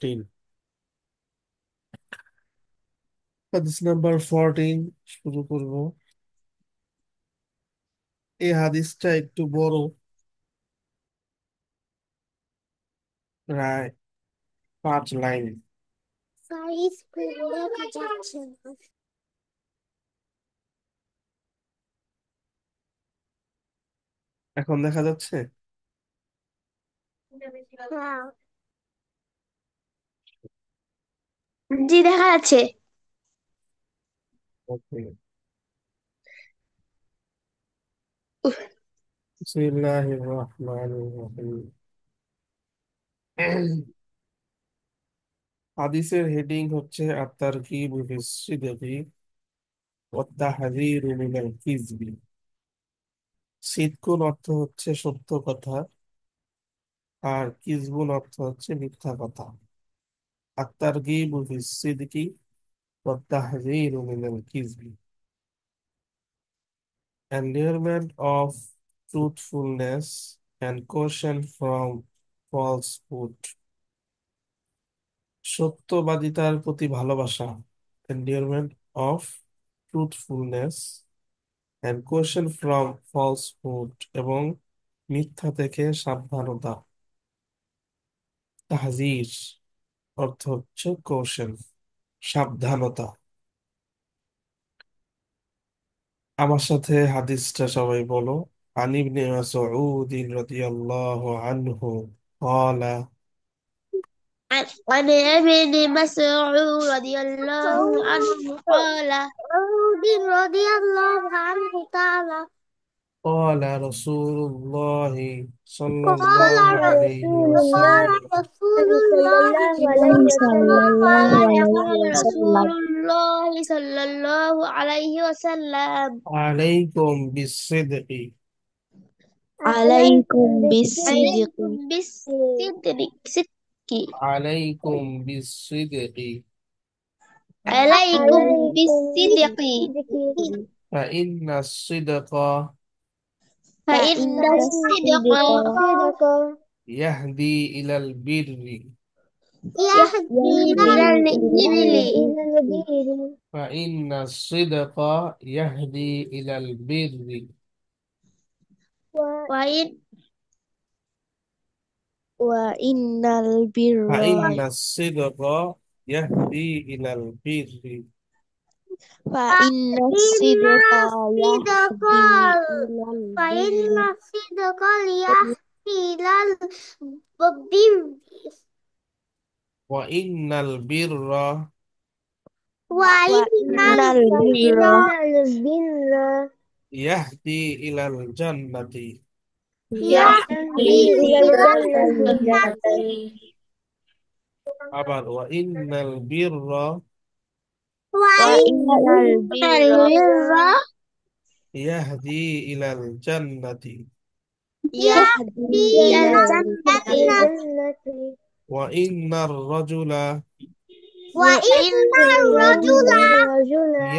14। হাদিস নাম্বার 14 শুরু করব। এই হাদিসটা একটু বড়, প্রায় 5 লাইন। সাইজ দেখা যাচ্ছে না। এখন দেখা যাচ্ছে? হ্যাঁ, জি দেখা যাচ্ছে। ওকে। উহ, বিসমিল্লাহির রহমানির রহিম। হাদিসের হেডিং হচ্ছে আত-তারগীব ফিস-সিদকি ওয়াত-তাহযীরু মিনাল কিযবি। সিদকুন অর্থ হচ্ছে সত্য কথা, আর কিজবুন অর্থ হচ্ছে মিথ্যা কথা। আত-তারগীব ফিস-সিদকি ওয়াত-তাহযীরু মিনাল কিযবি, endearment of truthfulness and caution from falsehood. সত্যবাদিতার প্রতি ভালোবাসা, endearment of truthfulness and caution from falsehood, এবং মিথ্যা থেকে সাবধানতা। তাহজির অর্থ হচ্ছে কৌশল, সাবধানতা। আমার সাথে হাদিসটা সবাই বলো। আন ইবনে মাসউদ রাদিয়াল্লাহু আনহু قال عن ابن مسعود رضي الله عنه قال رضي الله عنه تعالى قال رسول الله صلى قال الله عليه رسول الله وسلم رسول الله صلى صلى الله الله عليه عليه قال رسول وسلم. الله صلى الله عليه وسلم عليكم بالصدق عليكم بالصدق عليكم بالصدق صدق عليكم بالصدق عليكم بالصدق فإن الصدق فإن فإن الصدق الصدق يهدي إلى البر يهدي إلى يهدي إلى الإبل البر فإن الصدق يهدي إلى البر وإن وإن البر فإن الصدق يهدي إلى البر فإن فإن الصدق الصدق يهدي إلى فإن البر الصدق يهدي إلى البر وإن البر وإن وإن البر البر يهدي إلى الجنة يهدي يهدي إلى إلى الجنة الجنة আবার وإن البر وإن وإن البر البر يهدي إلى الجنة يهدي يهدي إلى إلى الجنة الجنة وإن الرجل وإن الرجل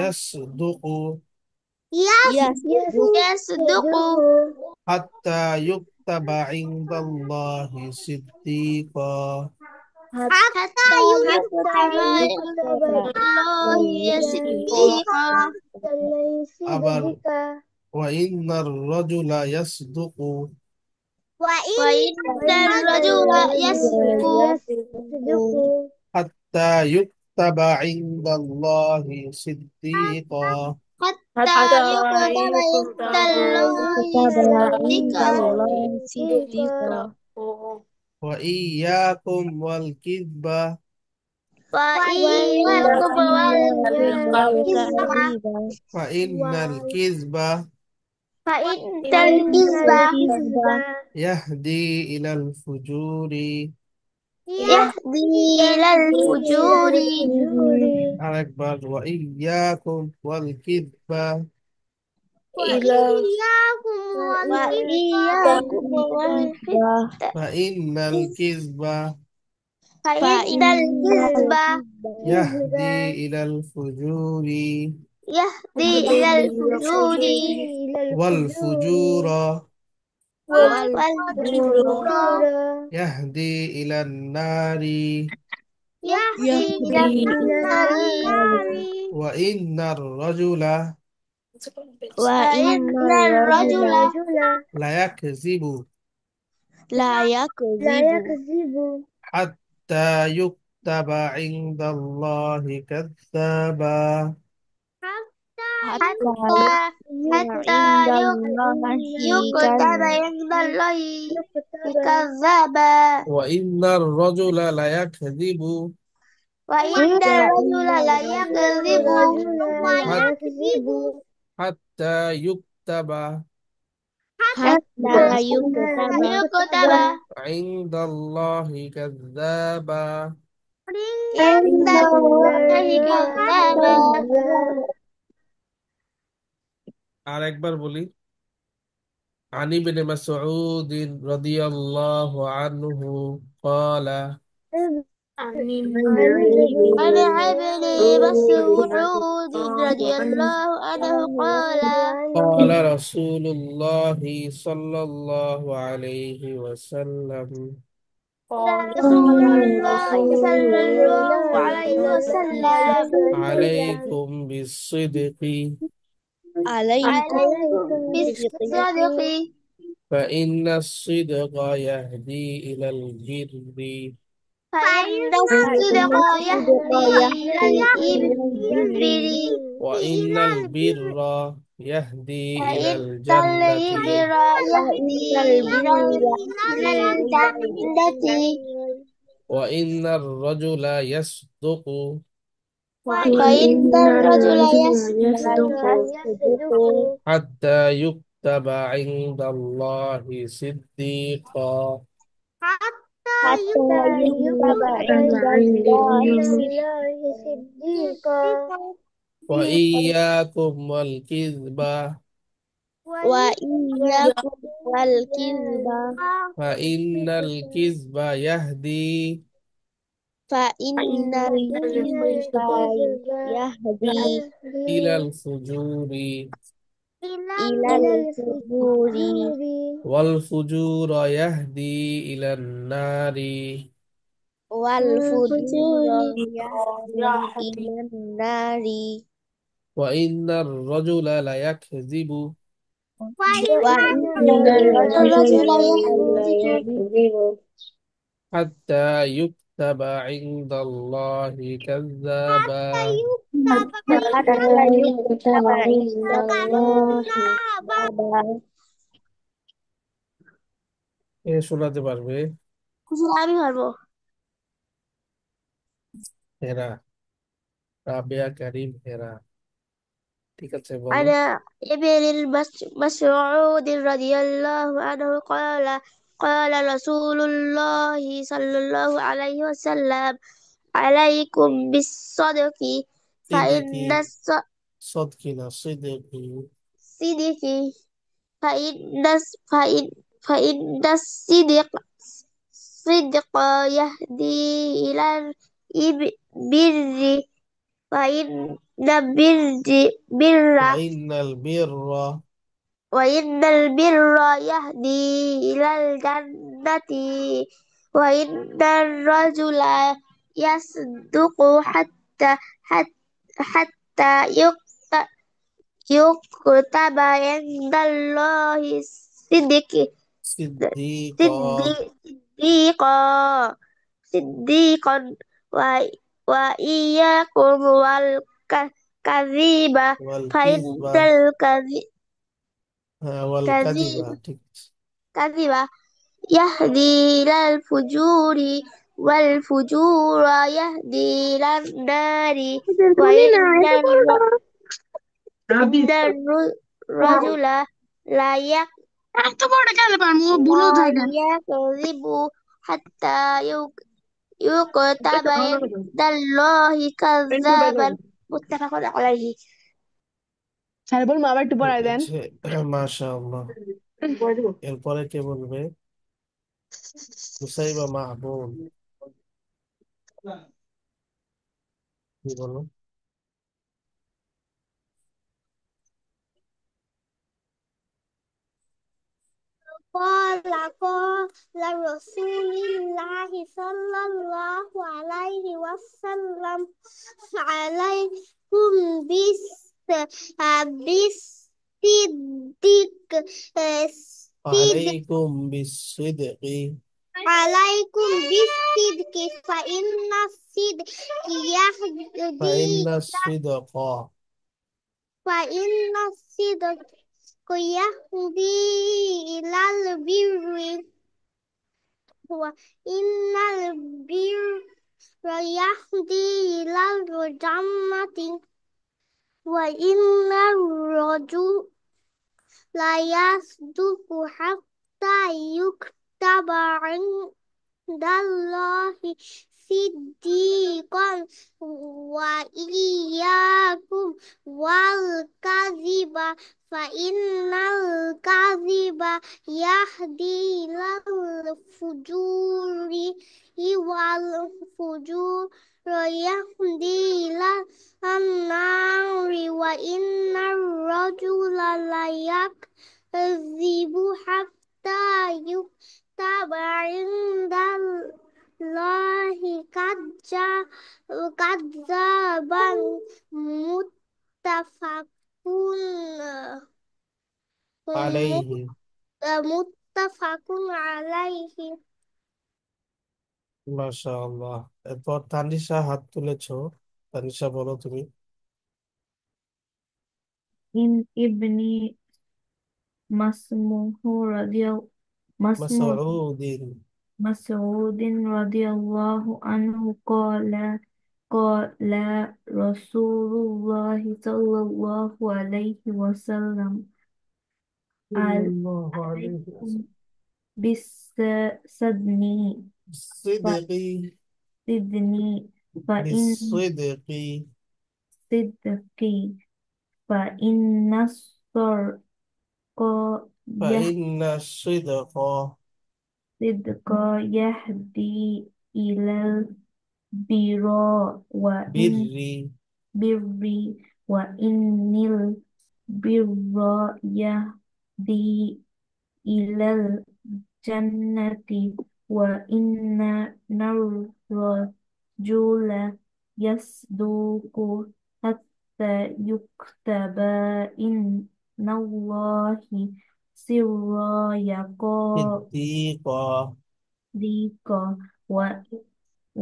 يصدق يصدق يصدق حتى يكتب عند الله صديقا. حتى يكتب عند الله صديقا আবার وإن الرجل يصدق وإن الرجل يصدق حتى يكتب عند الله صديقا. حتى يكتب عند الله كتب عند صديقا الله صديقا وإياكم والكذب وإياكم وإياكم والكذب والكذب فإن الكذب فإن فإن الكذب الكذب يهدي إلى الفجور. يهدي إلى الفجور আরেকবার وإياكم والكذب وإياكم وإياكم والكذب والكذب فإن الكذب فإن فإن الكذب الكذب يهدي إلى الفجور يهدي إلى الفجور والفجور والفجور والفجور يهدي إلى النار. يهدي إلى يهدي إلى النار النار وإن الرجل وإن فإن الرجل الرجل ليكذب لا لا يكذب يكذب حتى يكتب عند الله كذابا. حتى حتى يكتب حتى عند يك- الله يكتب كذب عند الله كذابا. وإن الرجل ليكذب وإن وإن الرجل لا الرجل يكذب لا يكذب حتى يكتب حتى يكتب يكتب عند الله كذابا. عند عند الله الله كذابا. كذب. আরেকবার বলি। عن ابن مسعود رضي الله عنه قال عن عن النبي ابن رضي مسعود رضي الله عنه الله عنه قال قال قال رسول الله صلى الله عليه وسلم قال رسول الله رسول صلى الله الله عليه صلى الله وسلم عليه وسلم عليكم بالصدق عليكم عليكم بالصدق بالصدق فإن الصدق يهدي إلى البر فإن فإن الصدق الصدق يهدي إلى يهدي إلى البر البر وإن البر يهدي إلى فإن الجنة البر فإن يهدي البر إلى يهدي إلى الجنة وإن الرجل يصدق فإن وإن الرجل الرجل يصدق يصدق حتى يكتب عند الله صديقا. حتى يكتب يكتب عند الله عند الله صديقا. صديقا. وإياكم والكذب وإياكم والكذب فإن الكذب يهدي فإن الكذب يهدي إلى الفجور إلى الفجور والفجور يهدي إلى النار. والفجور يهدي إلى النار. وإن الرجل ليكذب وإن الرجل الرجل يهدي ليكذب حتى يكتب عند الله كذابا. حتى يكتب عند الله كتابا. এ শোনাতে পারবে? আমি পারবো। হেরা, রাবেয়া কারিম হেরা। ঠিক আছে, বলো। عن ابن مسعود رضي الله عنه قال قال رسول الله صلى الله عليه وسلم عليكم بالصدق সিদ্দিকি, فإن সদকিনা সিদ্দিকি। الصدق فإن فإن فإن الصدق يهدي إلى البر وإن البر وإن البر وإن البر يهدي إلى الجنة وإن الرجل يصدق حتى يكتب عند الله صديقا صديقا صديقا و- وإياكم والكذب فإن والكذب والكذب الكذب ঠিক আছে। يهدي إلى الفجور والفجور يهدي إلى النار وإن الرجل لا يكذب حتى يكتب عند الله كذابا متفق عليه স্যার বলুন আবার একটু ঠিক পড়ায় দেন। আছে, মাশাআল্লাহ। এরপরে কে বলবে? মুসাইবা মাহবুব, কি বলো? قال رسول الله صلى الله عليه وسلم عليكم بالصدق الصدق عليكم بالصدق. عليكم بالصدق فإن الصدق فإن يهدي الصدق فإن الصدق يهدي إلى البر وإن البر يهدي إلى الجنة وإن الرجل لا يصدق حتى يكتب عند الله صديقا وإياكم والكذب فإن الكذب يهدي إلى الفجور والفجور يهدي إلى النار وإن الرجل ليكذب حتى يكتب عند الله كذابا عليه. متفق عليه মাশাআল্লাহ। এরপর তানিশা হাত তুলেছো। তানিশা বলো তুমি। إن ابني مسموه رضي مسموه مسعود. مسعود رضي الله عنه قال رسول الله صلى الله عليه وسلم صلى الله عليه عليكم وسلم. بالصدق بالصدق. فإن بالصدق. صدق فإن الصدق فإن الصدق يهدي إلى البر وإن بر. بر وإن البر يهدي إلى الجنة وإن الرجل يصدق حتى يكتب عند الله سرا صديقا. يقضيك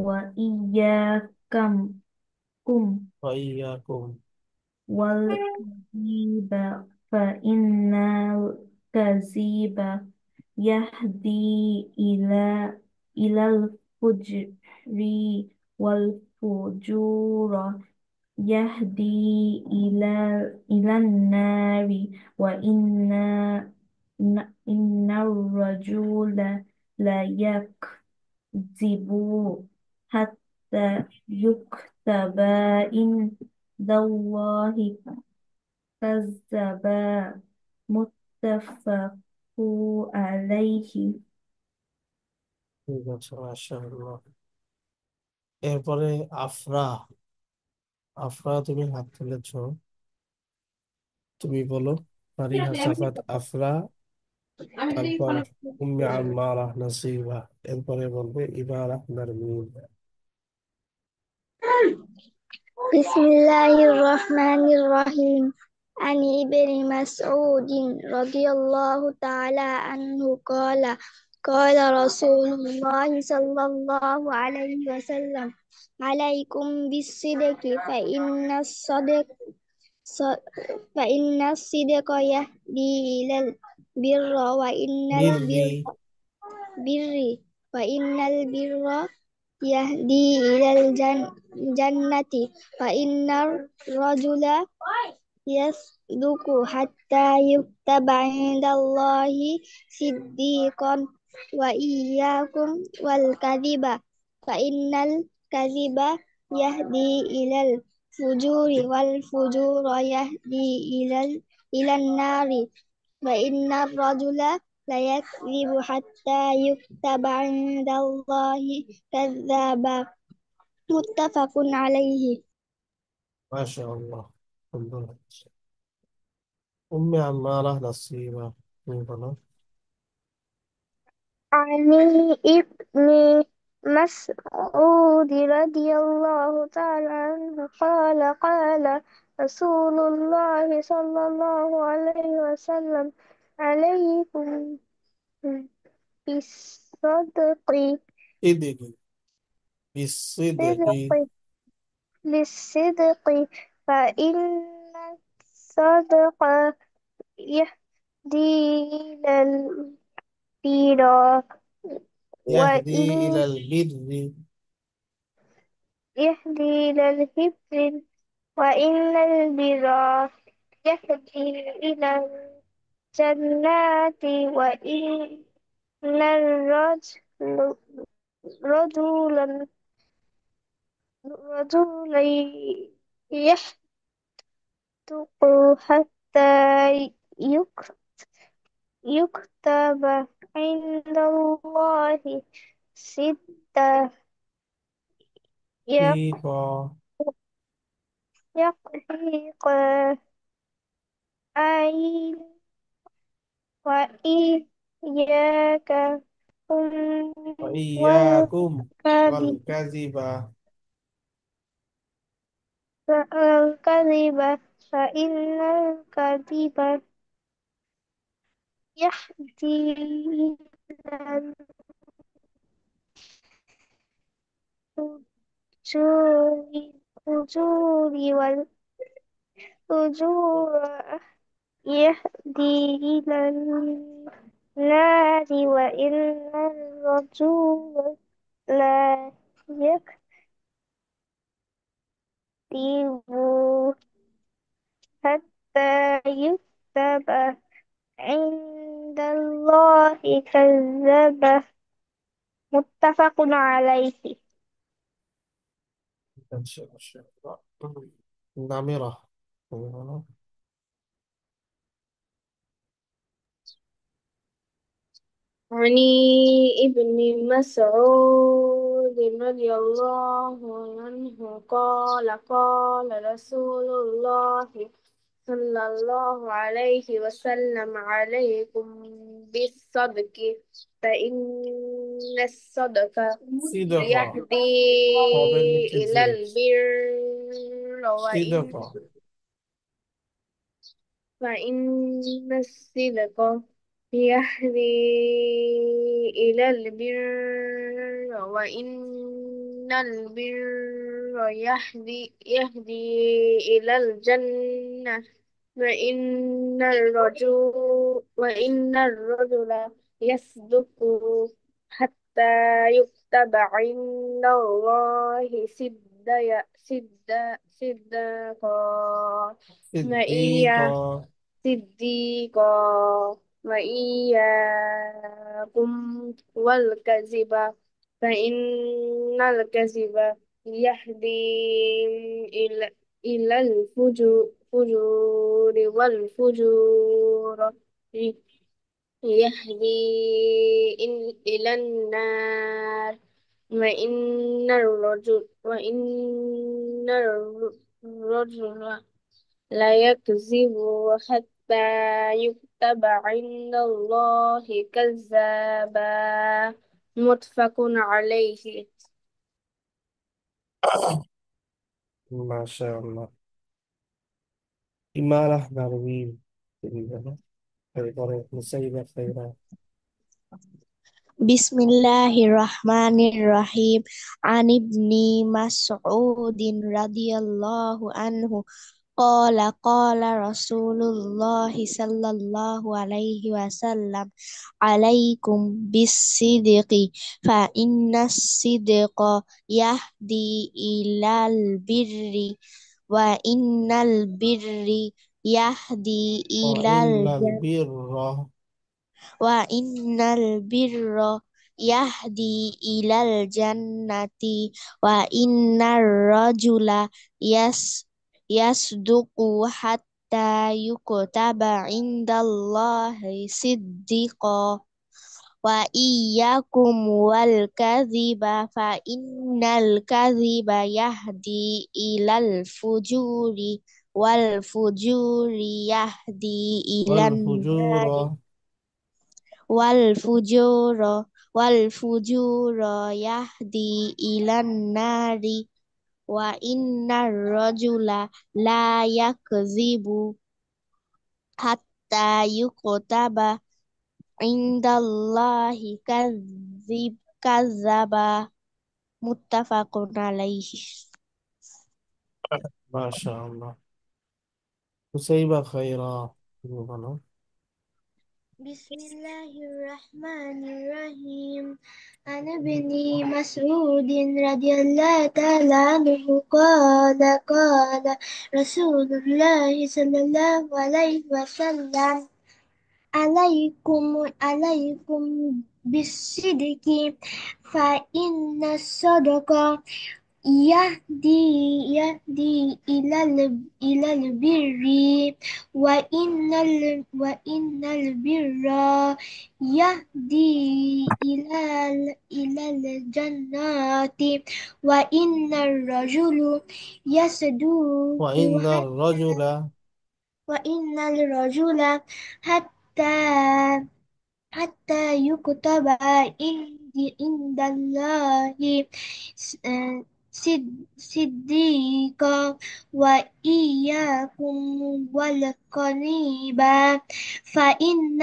وإياكم وإياكم. والكذب فإن الكذب يهدي إلى الفجر والفجور يهدي إلى النار وإن الرجل لا يكذب حتى يكتب عند الله كذبا متفق عليه ঠিক আছে, মাশাআল্লাহ। এরপরে আফরা। আফরা তুমি হাত তুলেছো। তুমি বলো। ফারিহা, সাফাত, আফরা। তারপর উম্মে আম্মারা, নাসিবা। এরপরে বলবে ইবারা, নারমিন। بسم الله الرحمن الرحيم عن ابن مسعود رضي الله تعالى عنه قال رسول الله صلى الله عليه وسلم عليكم بالصدق فإن الصدق يهدي إلى البر বিররি. بر وإن البر يهدي إلى الجنة وإن الرجل يصدق حتى يكتب عند الله صديقا وإياكم والكذب فإن الكذب يهدي إلى الفجور والفجور يهدي إلى النار وإن الرجل ليكذب حتى يكتب عند الله كذابا متفق عليه মাশাআল্লাহ, সুন্দর হচ্ছে। উম্মে আম্মারা, নাসিবা। তুমি বলো। عن ابن مسعود رضي الله تعالى عنه قال قال رسول الله صلى الله عليه وسلم عليكم بالصدق صدق بالصدق صدق بالصدق فإن الصدق يهدي إلى البر يهدي وإن إلى البر يهدي إلى البر وإن البر يهدي إلى الجنات وإن الرجل رجلا رجلا يحدق حتى يك- يكتب عند الله ستة دقيقة يقيق أين وإياك وإياكم والكذب والكذب فإن الكذب يهدي إلى الفجور والفجور يهدي إلى النار وإن الرجل لا يكذب حتى يكتب عند الله كذب متفق عليه. إن شاء الله نمرة عن ابن مسعود رضي الله عنه قال قال رسول الله صلى الله عليه وسلم عليكم بالصدق فإن الصدق صدقة يهدي হবে নিচে إلى জেড البر صدقة فإن الصدق يهدي إلى البر وإن البر يهدي إلى الجنة وإن الرجل يصدق حتى يكتب عند الله صدقا صديقة صديقا وإياكم والكذب فإن الكذب يهدي إلى الفجور والفجور يهدي إلى النار وإن الرجل لا يكذب حتى يكتب عند الله كذابا متفق عليه. ما شاء الله إمالة نرويج এরপরে মুসাইবা খাইরা بسم الله الرحمن الرحيم عن ابن مسعود رضي الله عنه قال قال رسول الله صلى الله عليه وسلم عليكم بالصدق فإن الصدق يهدي إلى البر وإن البر يهدي إلى وإن الجنة البر وإن البر يهدي إلى الجنة وإن الرجل يصدق حتى يكتب عند الله صديقا وإياكم والكذب فإن الكذب يهدي إلى الفجور والفجور يهدي إلى النار والفجور والفجور والفجور يهدي إلى النار وإن الرجل لا يكذب حتى يكتب عند الله كذب متفق عليه. মাশাআল্লাহ। হুসাইবা খাইরা, তুমি বলো। بسم الله الرحمن الرحيم. عن ابن مسعود رضي الله تعالى عنه قال رسول الله صلى الله عليه وسلم عليكم بالصدق فإن الصدق يهدي إلى البر وإن البر يهدي إلى الجنة وإن الرجل يصدق وإن الرجل وإن الرجل حتى يكتب عند الله صديقا وإياكم والقنيبة فإن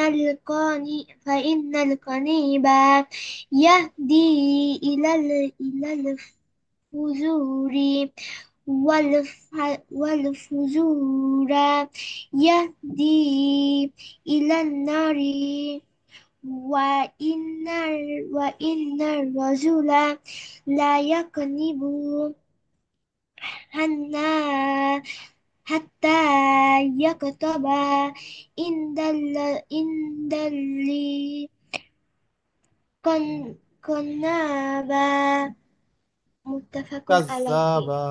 القنيبة يهدي إلى الفجور والفجور يهدي إلى النار وإن الرجل لا يكذب حنا حتى يكتب عند القنابة متفق عليه. كذابة.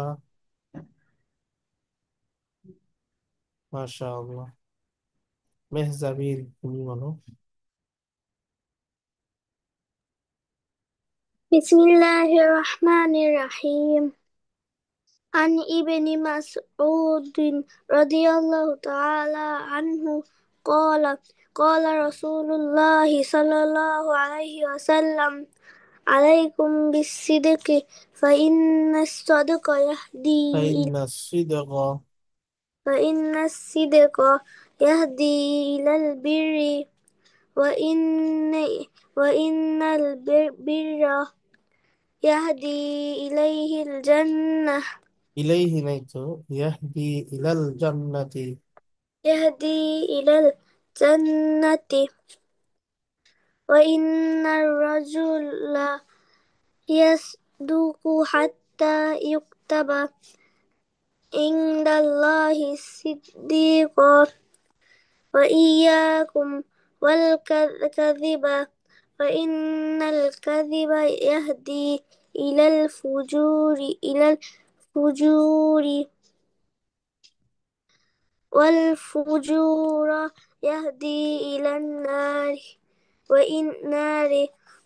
মাশাআল্লাহ। মেহজাবিন, তুমি বলো। بسم الله الرحمن الرحيم. عن ابن مسعود رضي الله تعالى عنه قال قال رسول الله صلى الله عليه وسلم عليكم بالصدق فإن الصدق فإن الصدق فإن الصدق يهدي إلى البر وإن البر يهدي إليه الجنة إليه نيت يهدي إلى الجنة. يهدي إلى الجنة وإن الرجل يصدق حتى يكتب عند الله صديقا وإياكم والكذب فإن الكذب يهدي إلى الفجور والفجور يهدي إلى النار نار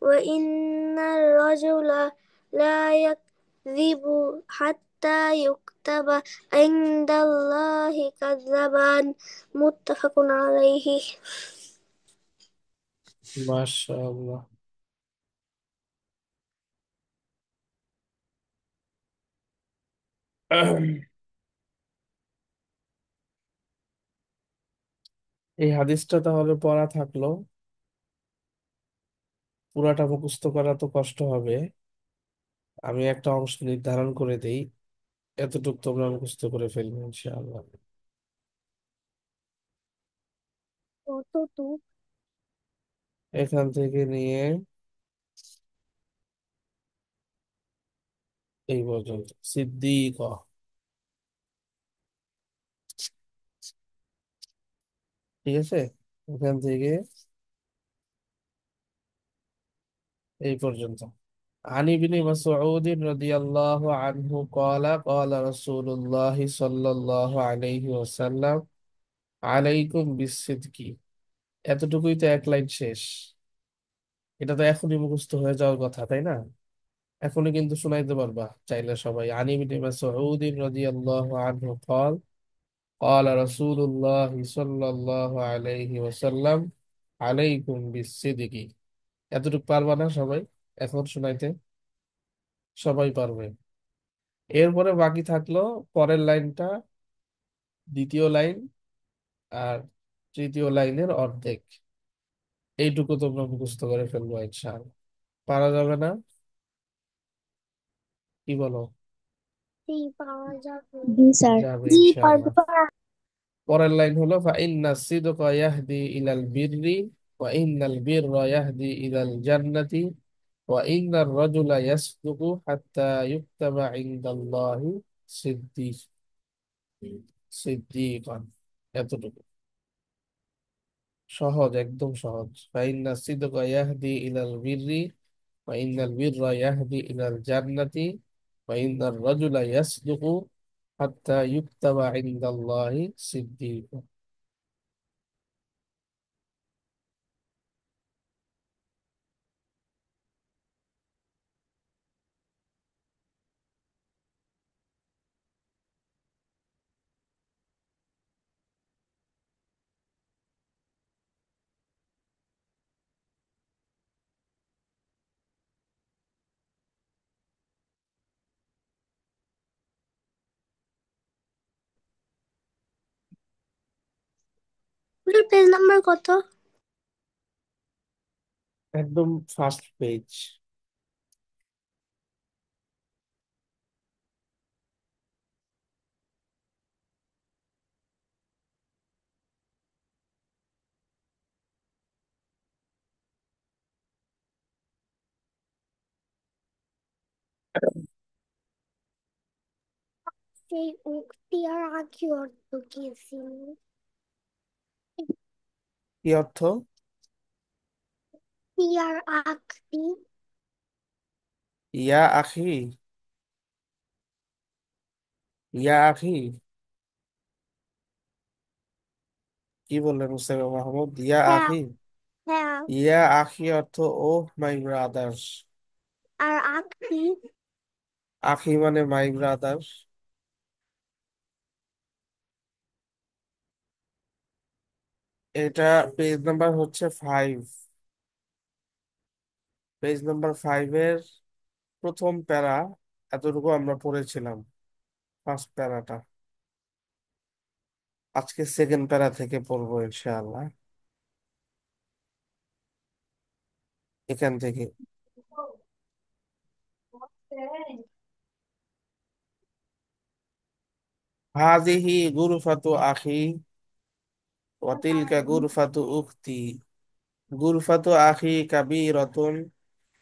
وإن الرجل لا يكذب حتى يكتب عند الله كذبا متفق عليه. মাশাআল্লাহ। এই হাদিসটা তাহলে পড়া থাকলো, পুরাটা মুখস্থ করা তো কষ্ট হবে। আমি একটা অংশ নির্ধারণ করে দেই, এতটুকু তোমরা মুখস্থ করে ফেলবে ইনশাআল্লাহ। কতটুক এখান থেকে নিয়ে এই পর্যন্ত সিদ্দিক, ঠিক আছে, এখান থেকে এই পর্যন্ত। عن ابن مسعود رضي الله عنه قال قال رسول الله صلى الله عليه وسلم عليكم بالصدق। এতটুকুই তো এক লাইন শেষ। এটা তো এখনই মুখস্থ হয়ে যাওয়ার কথা, তাই না? এখনই কিন্তু শোনাইতে পারবা চাইলে সবাই। عن ابن مسعود رضي الله عنه قال قال رسول الله صلى الله عليه وسلم عليكم بالصدق। এতটুকু পারবা না সবাই এখন শোনাইতে? সবাই পারবে। এরপরে বাকি থাকলো পরের লাইনটা, দ্বিতীয় লাইন আর তৃতীয় লাইনের অর্ধেক। এইটুকু তোমরা মুখস্থ করে ফেলবো ইনশাআল্লাহ। পারা যাবে না? কি বলো? জি পাওয়া যাবে। জি স্যার। যাবে জি ইনশাআল্লাহ। পারবো। পরের লাইন হলো ফাইন্না সিদকা ইয়াহদি ইলাল বিররি ওয়া ইন্নাল বিররা ইয়াহদি ইলাল জান্নাতি ওয়া ইন্নার রাজুলা ইয়াসদুকু হাত্তা ইউকতাবা ইনদাল্লাহি সিদ্দিক সিদ্দিকান। এতটুকু সহজ, একদম সহজ। ফাইন্না সিদকা ইয়াহদি ইলাল বিররি ওয়া ইন্নাল বিররা ইয়াহদি ইলাল জান্নাতি ওয়া ইন্নার রাজুলা ইয়াসদুকু হাত্তা ইউকতাবা ইনদাল্লাহি সিদ্দিকান। ওটার পেজ নাম্বার কত? একদম ফার্স্ট পেজ। সেই উক্তি আর আখি অর্থ কি ছিল? কি অর্থ? তি আর আখতি। ইয়া আখি, ইয়া আখি, কি বললেন মুস্তাফা মাহমুদ? ইয়া হ্যাঁ। আখি। হ্যাঁ। ইয়া আখি অর্থ ও মাই ব্রাদার্স। আর আখতি? আখি মানে মাই ব্রাদার। এটা পেজ নাম্বার হচ্ছে 5। পেজ নাম্বার 5-এর প্রথম প্যারা, এতটুকু আমরা পড়েছিলাম, ফার্স্ট প্যারাটা। আজকে সেকেন্ড প্যারা থেকে পড়বো ইনশাআল্লাহ, এখান থেকে। হাজিহি গুরফাতু আখি ওয়া তিলকা গুরফাতু উখতি। গুরফাতু আখি কাবীরাতুন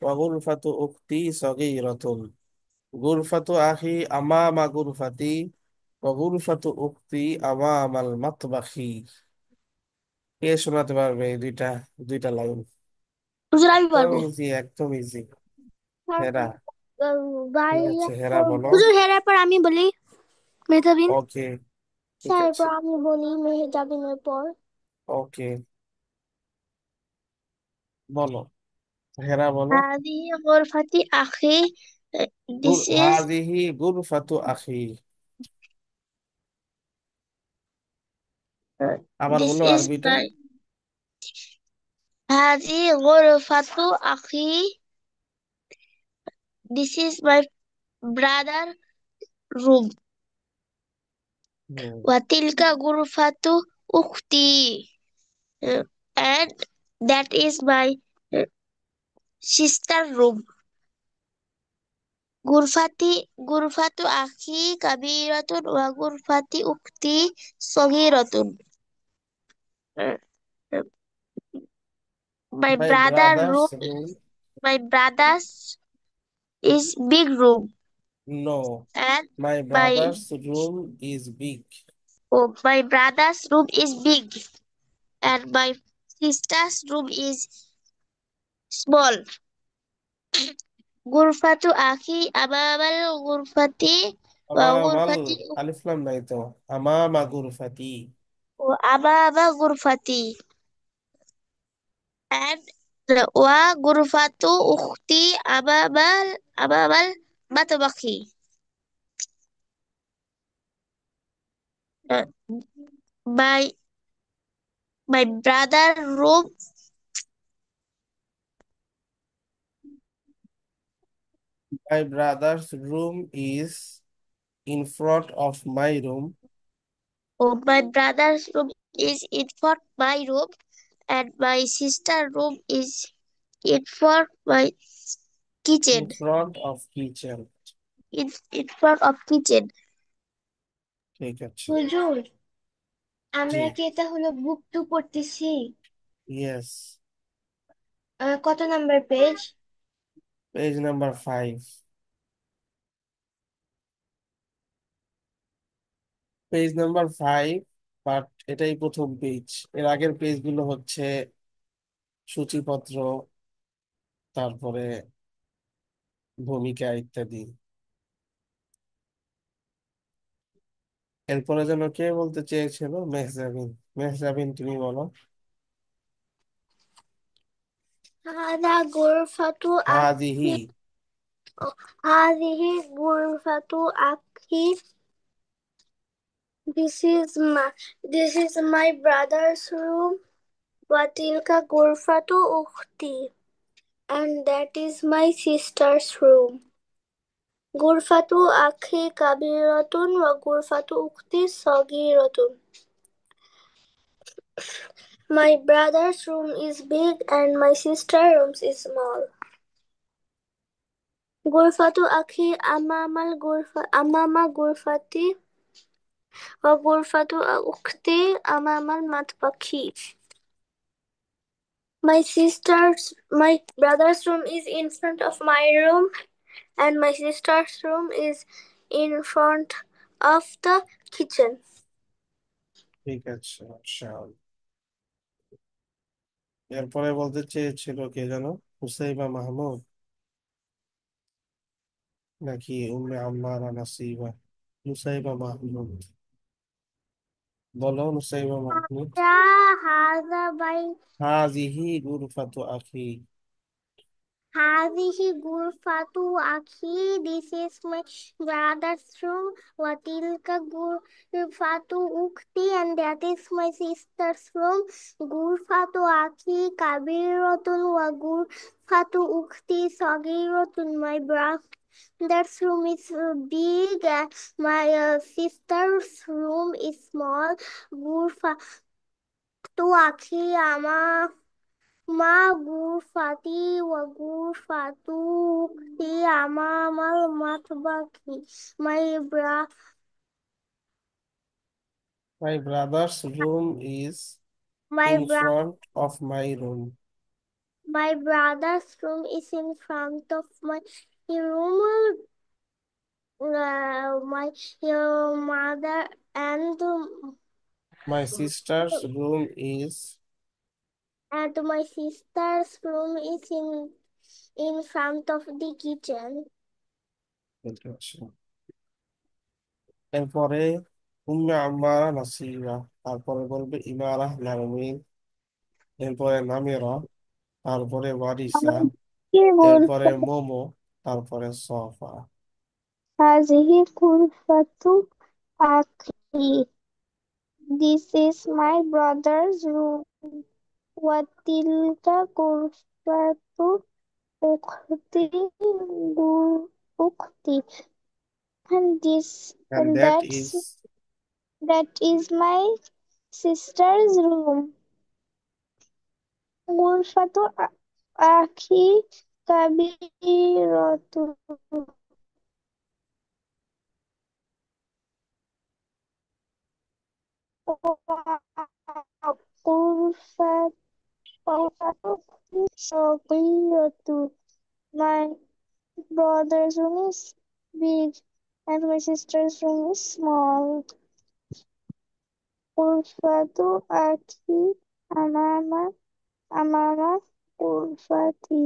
ওয়া গুরফাতু উখতি সগীরাতুন। গুরফাতু আখি আমামা গুরফাতি ওয়া গুরফাতু উখতি আমামাল মাতবাখি। কে শোনাতে পারবে এই দুইটা, দুইটা লাইন? হুজুর আমি একদম পারবো। ইজি, একদম ইজি। হেরা, ঠিক বাড়ি আছে, হেরা বলো। হুজুর হেরার পর আমি বলি মেধাবিন। ওকে, ঠিক স্যার আছে। এরপর আমি বলি মেহজাবিনের পর। ওকে, বলো, হেরা বলো। هذه غرفة أخي. This is হাজিহি গুরফাতু আখি। আবার this বলো is আরবিটা। my هذه غرفة أخي. This is my brother room. হুম। وتلك غرفة أختي. And that is my uh, sister room. غرفة أخي كبيرة وغرفة أختي صغيرة. Uh, uh, My my brother brother's room, room. my brother's is big room, no, and my my brother's room is big. my brother's room is big, and my sister's room is small. غرفة أخي أمام الغرفة আমামাল, وغرفة আলিফ লাম নাই তো। আমামা গুরফাতি। وأمام غرفتي. And وغرفة أختي أمام المطبخ. Uh, My my brother room My brother's room is in front of my room. Oh, my brother's room is in front my room, and my sister's room is in front my In kitchen. front of kitchen. In front of kitchen. ঠিক আছে। হুজুর, জি। আমরা কি এটা হলো book to পড়তেছি? Yes. কত number page? Page number 5। Page number 5, but এটাই প্রথম পেজ। এর আগের পেজগুলো হচ্ছে সূচিপত্র, তারপরে ভূমিকা ইত্যাদি। এরপরে যেন কে বলতে চেয়েছিল? মেহজাবিন। মেহজাবিন, তুমি বলো। هذا غرفة হাদিহি। أخي. هذه غرفة أخي. This is my brother's room. وتلك غرفة أختي. And that is my sister's room. غرفة أخي كبيرة وغرفة أختي صغيرة. My brother's room is big and my sister's room is small. غرفة أخي أمام غرفتي وغرفة أختي أمام المطبخ. My brother's room is in front of my room, and my sister's room is in front of the kitchen. ঠিক আছে, আচ্ছা। এরপরে বলতে চেয়েছিল কে জানো? হুসাইবা মাহমুদ নাকি উম্মে আম্মারা নাসিবা? নুসাইবা মাহমুদ। বলো নুসাইবা মাহমুদ। هذا بيت. হাজিহি গুরফাতু আখি। هذه غرفة أخي. This is my brother's room. وتلك غرفة أختي, and that is my sister's room. غرفة أخي كبيرة وغرفة أختي صغيرة. My brother's room is big and my sister's room is small. غرفة أخي مع غرفتي وغرفة أختي أمام المطبخ. My bra My brother's room is my in bra front of my room. my brother's room is in front of my room. My mother and My sister's room is my sister's room is in front of the kitchen. এরপরে উম্মে আম্মারা নাসিবা, তারপরে বলবে ইমারাহ নারমিন, এরপরে নামিরা, তারপরে ওয়ারিসা, এরপরে মোমো, তারপরে Safa. هذه غرفة أخي. This is my brother's room. وتلك غرفة أختي. And this And and that that's is that is my sister's room. غرفة أخي كبيرة وغرفة صغيرة. My brother's room is big and my sister's room is small. غرفة أخي أمام غرفتي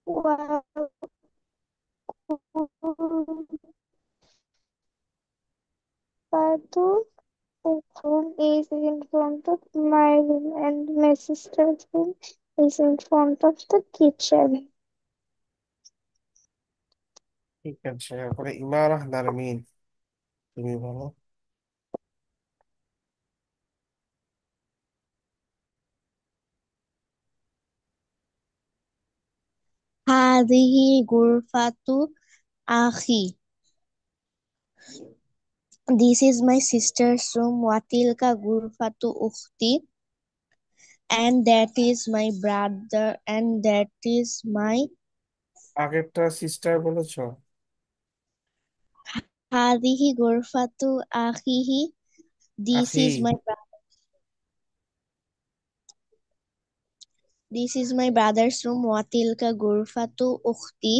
وغرفة room is in front of my room and my sister's room is in front of the kitchen. ঠিক আছে। এরপরে ইমারাহ নারমিন, তুমি বলো। হাদিহি গুরফাতু আখি। This is my sister's room. Watilka gurfatu ukhti. And that is my brother. And that is my আগেরটা sister বলেছো? hadihi gurfatu akhihi. This আখি। is my This is my brother's room. Watilka gurfatu ukhti.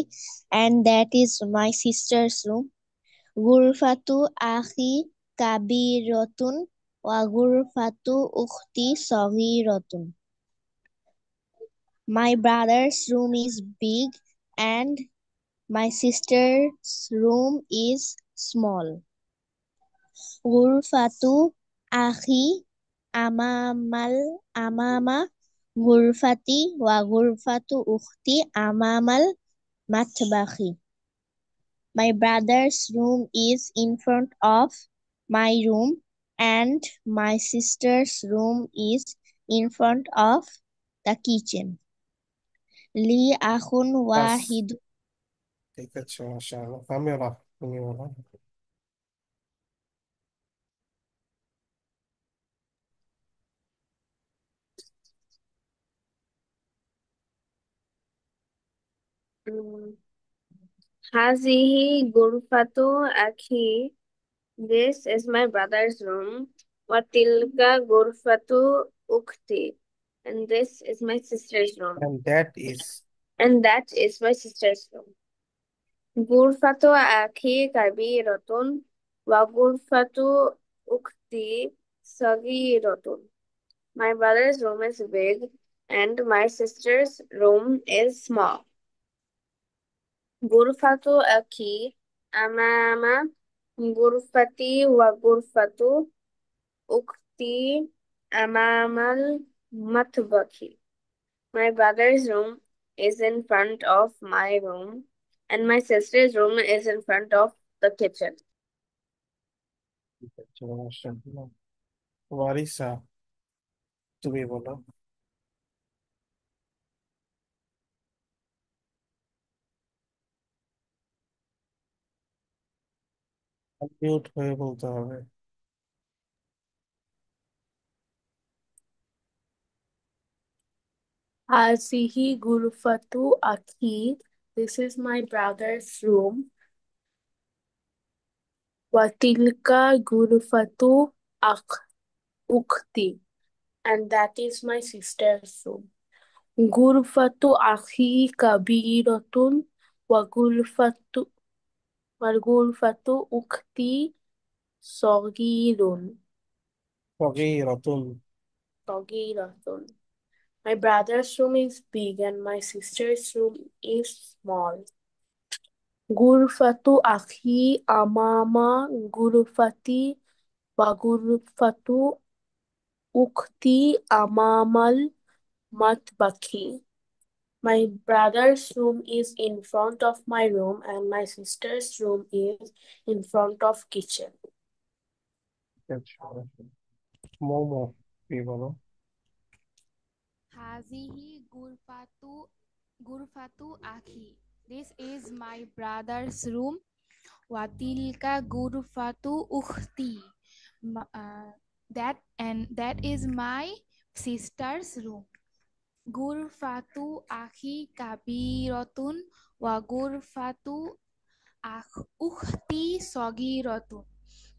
And that is my sister's room. Gurfatu akhi kabirotun. Wa gurfatu ukhti saghirotun. My brother's room is big and my sister's room is small. Gurfatu akhi amama gurfati wa gurfatu ukhti amamal matbahi. My brother's room is in front of my room and my sister's room is in front of the kitchen. Li akhun bus, wahid. ঠিক আছে, মাশাআল্লাহ। আমিও তুমি বলো। Hazihi gurfatu akhi. This is my brother's room. Watilka gurfatu ukti. And this is my sister's room. And that is And that is my sister's room. Gurfatu akhi kabiratun. Wa gurfatu ukti sagiratun. My brother's room is big and my sister's room is small. Gurfatu akhi amama gurfati wa gurfatu ukti amamal matbaki. My brother's room is in front of my room and my sister's room is in front of the kitchen. ঠিক আছে, মাশাআল্লাহ। ওয়ারিসা, তুমি বলো। Mute হয়ে বলতে হবে। Hazihi gurfatu akhi. This is my brother's room. Watilka gurfatu akh ukti. And that is my sister's room. Gurfatu akhi kabiratun wa gurfatu ukti sagirun. সগীরাতুন। Sagiratun. My brother's room is big and my sister's room is small. Gurfatu akhi amama gurfati wa gurfatu ukti amamal matbaki. My brother's room is in front of my room and my sister's room is in front of kitchen. ঠিক আছে, মোমো, তুমি বলো। Hazihi gurfatu akhi. This is my brother's room. Watilka gurfatu ukhti. That is my sister's room. Gurfatu akhi kabiratun wa gurfatu ukhti sagiratun.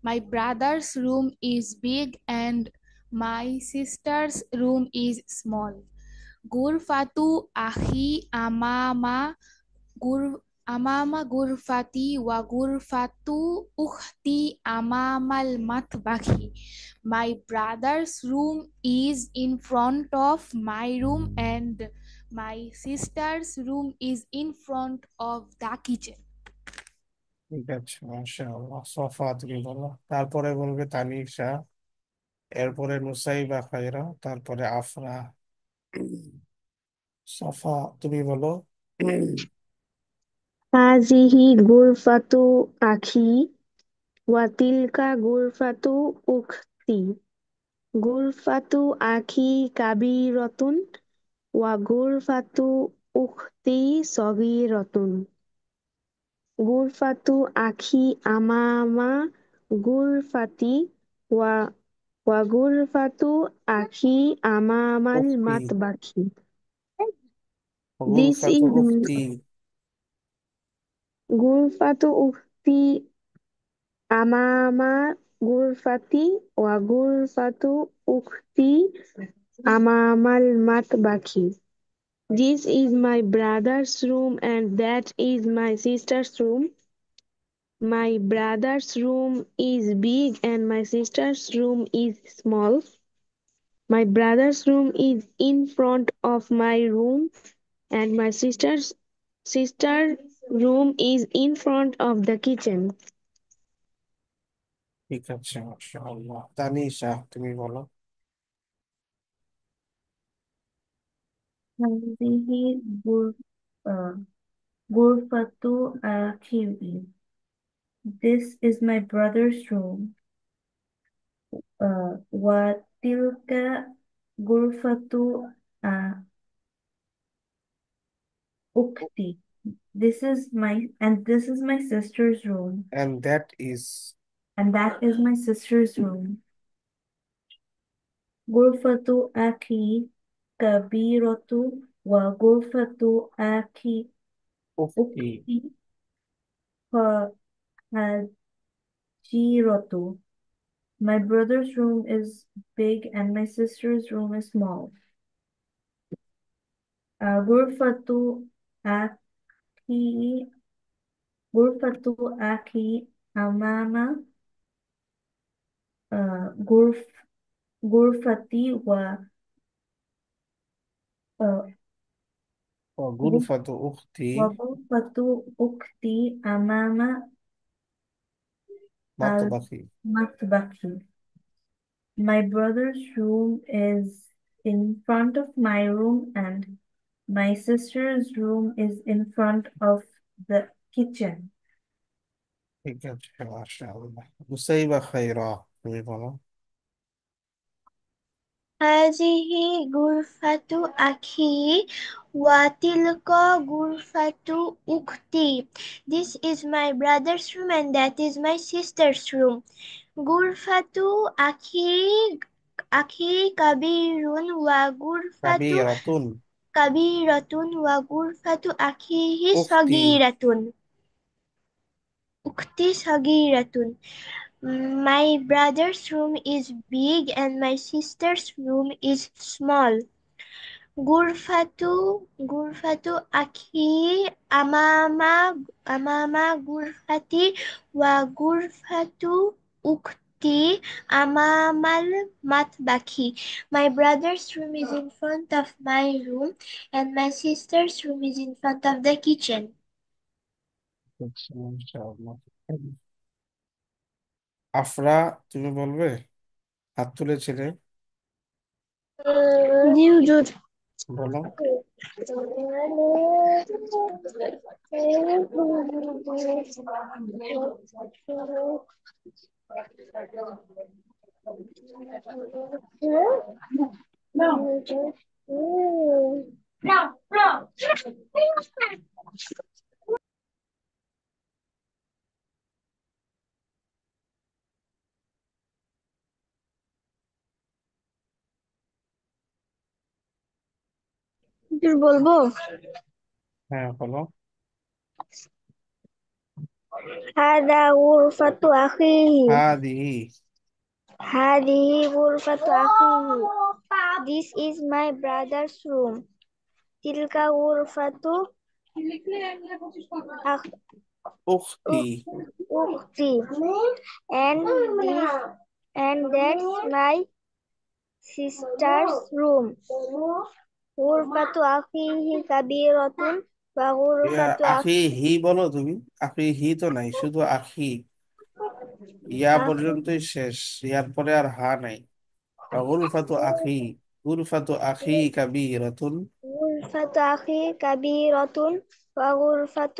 My brother's room is big and my sister's room is small. Gurfatu akhi gur amama gurfati wa gurfatu ukhti amamal matbahi. My brother's room is in front of my room and my sister's room is in front of the kitchen. ঠিক আছে, মাশাআল্লাহ। সফা, তুমি বলো। তারপরে বলবে তানিশা, এরপরে নুসাইবা খায়রা, তারপরে আফরা। সফা, তুমি বলো। হাজিহি গুরফাতু আখি ওয়াতিলকা গুরফাতু উখতি গুরফাতু আখি কাবিরতুন ওয়া গুরফাতু أختي صغيرة. غرفة أخي أمام غرفتي و... وغرفة أخي أمام أختي المطبخ. This غرفة is أختي غرفة أختي أمام غرفتي وغرفة أختي أمام المطبخ. This is my brother's room and that is my sister's room. My brother's room is big and my sister's room is small. My brother's room is in front of my room and my sister's room is in front of the kitchen. ঠিক আছে মাশাআল্লাহ তানিশা তুমি বলো هذه غرفة أخي. This is my brother's room. وتلك غرفة أختي. This is my sister's room. and that is my sister's room. غرفة أخي كبيرة وغرفة أخي أختي أختي حجيرة. My brother's room is big and my sister's room is small. غرفة أخي أمام غرفتي وغرفة أختي وغرفة أختي أمام مطبخي المطبخ. My brother's room is in front of my room and my sister's room is in front of the kitchen. ঠিক আছে মাশাআল্লাহ মুসাইবা খাইরা তুমি বলো هذه غرفة أخي وتلك غرفة أختي. This is my brother's room and that is my sister's room. غرفة أخي كبير وغرفة كبيرة كبيرة وغرفة أخيه أختي أختي صغيرة. My brother's room is big and my sister's room is small. غرفة أخي أمام غرفتي وغرفة أختي أمام المطبخ. My brother's room is in front of my room and my sister's room is in front of the kitchen. মাশাআল্লাহ আফরা তুমি বলবে হাত তুলেছিলে জি হুজুর। বলো হুজুর বলবো? হ্যাঁ বলো هذا غرفة أخيه. هذه هذه غرفة أخيه. This is my brother's room. تلك غرفة أختي أختي. And that's my sister's room. غرفة أخيه كبيرة ইয়া وغرفة আখি হি বলো তুমি আখি হি তো নাই শুধু আখি ইয়া পর্যন্তই শেষ ইয়ার পরে আর হা নাই গুরফাতু আখি গুরফাতু আখি কাবীরাতুন غرفة أخي كبيرة وغرفة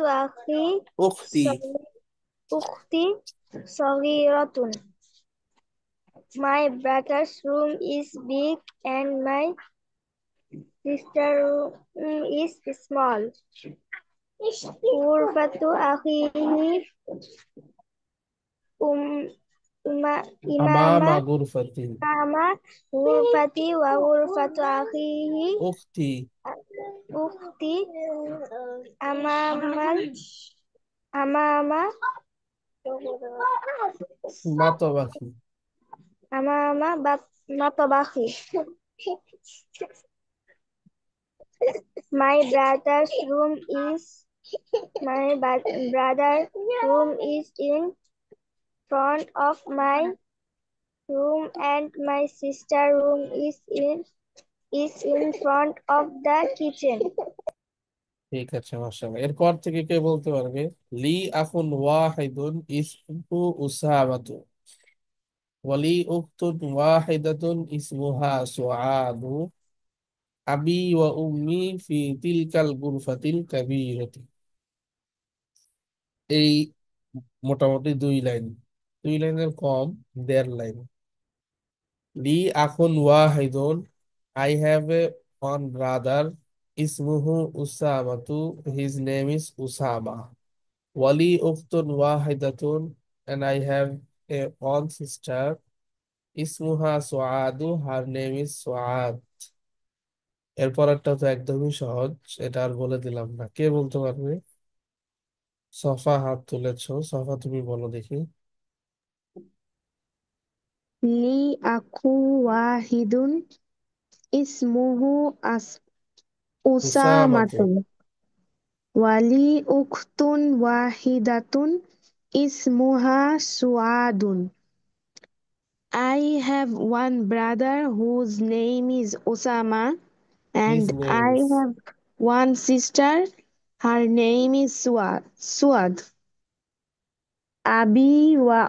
উখতি أختي صغيرة. My brother's room is big and my sister room is small. غرفة أخيه أم أمام إمام غرفتي. غرفتي وغرفة أخيه أختي. أختي أمام أمام مطبخي. مطبخي. My brother's room is brother's room is in front of my room and my sister room is in front of the kitchen. ঠিক আছে, মাশাআল্লাহ। এরপর থেকে কে বলতে পারবে? লি আখুন ওয়াহিদুন ইসমুহু উসামাতু ওয়ালি উখতুন ওয়াহিদাতুন ইসমুহা সুআদু আবি ওয়া উম্মি ফি তিলকাল গুরফাতিল কাবীরাতি। এই মোটামুটি দুই লাইনের কম, 1.5 লাইন। লি আখুন ওয়াহিদুন, I have a one brother, ismuhu Usamatu, his name is Usama. Wali ukhtun wahidatun, and I have a one sister, ismuha Suadu, her name is Suad. এরপর একটা তো একদমই সহজ, এটা আর বলে দিলাম না। কে বলতে পারবে? সফা হাত তুলেছো, সফা তুমি বলো দেখি। লি আখু ওয়াহিদুন ইসমুহু উসামাতু। উসামাতু ওয়ালি উখতুন ওয়াহিদাতুন ইসমুহা সুআদুন। I have one brother whose name is Osama, and His name I is have one sister. Her name is Suad. Abi wa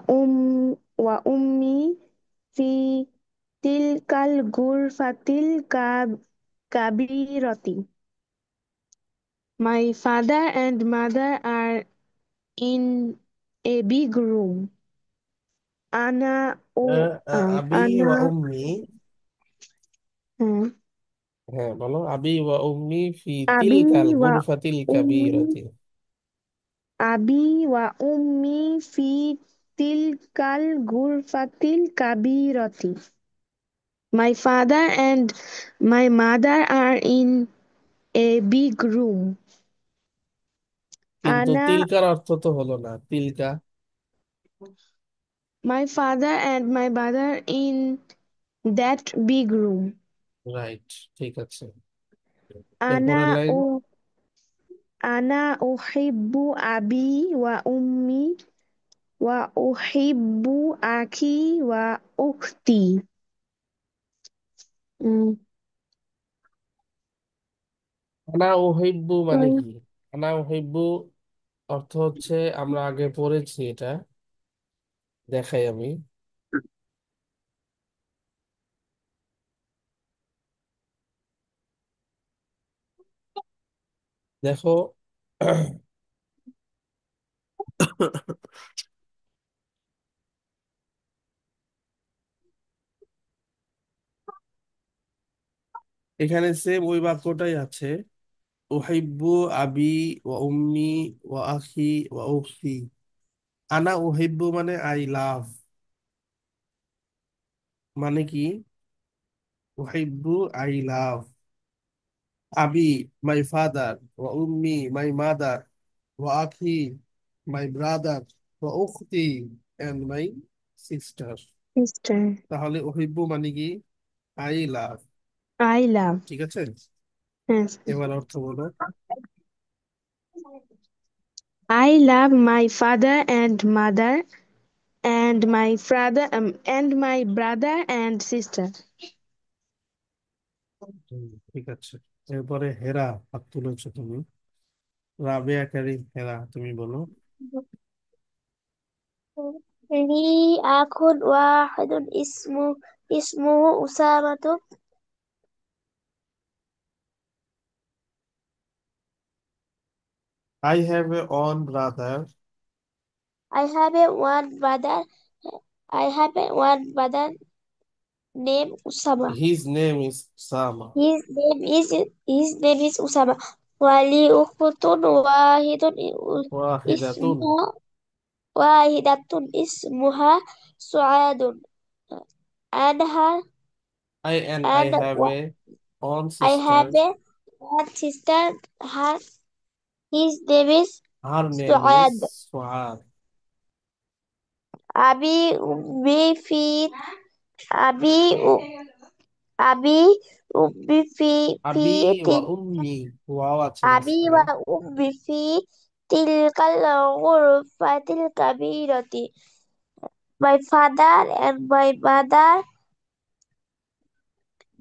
ummi fi tilkal ghurfatil kabirati. My father and mother are in a big room. Ana আবি ওয়া Ana উম্মি। uh, হ্যাঁ বলো, আবি ওয়া উম্মি ফি Abi তিলকাল wa গুরফাতিল ummi কাবীরাতি। Abi wa ummi fi tilkal ghurfatil kabirati. My father and my mother are in a big room. কিন্তু Ana, তিলকার অর্থ তো হলো না, তিলকা। my father and my brother in that big room. Right, ঠিক আছে। এরপরের Ana line. u Ana uhibbu abi wa ummi wa uhibbu aki wa ukhti. Mm, আনা উহিব্বু মানে my কি? আনা উহিব্বু অর্থ হচ্ছে, আমরা আগে পড়েছি এটা, দেখাই আমি। দেখো, এখানে সেম ওই বাক্যটাই আছে। উহিব্বু আবি ওয়া উম্মি ওয়া আখি ওয়া উখতি। আনা উহিব্বু মানে আই লাভ, মানে কি? উহিব্বু আই লাভ, আবি মাই ফাদার, ওয়া উম্মি মাই মাদার, ওয়া আখি মাই ব্রাদার, ওয়া উখতি এন্ড মাই সিস্টার। sister. তাহলে উহিব্বু মানে কি? I love. I love. ঠিক আছে, Yes. এবার অর্থ বলো। I love my father and mother and my father and my brother and sister. ঠিক আছে, এরপরে হেরা হাত তুলেছো তুমি। রাবেয়া কারিম হেরা, তুমি বলো। لي أخ واحد اسمه أسامة. I have a one brother. I have one brother. I have one brother. name Usama. His name is Sama. His name is Usama. Wali ukhtun Wahidatun. ismuha wahidatun ismuha Suadun. And her I and have a own I have sister. a one sister. His name is Her name Suad. is Suad. Abi ummi fi abi u- abi ummi fi Abi wa til ummi. Wow আছে abi মাঝখানে। wa ummi fi tilkal ghurfatil kabirati. My father and my mother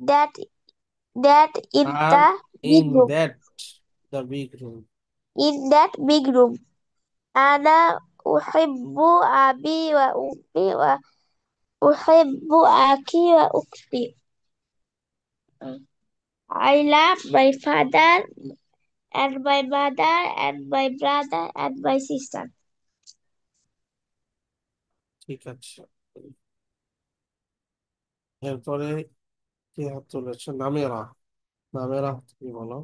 that that Are in the big room. in that big room. أنا أحب أبي وأمي وأحب أخي وأختي. I love my father and my mother and my brother and my sister. ঠিক আছে। এরপরে কি হাত তুলেছে? নামেরা। নামেরা তুমি বলো।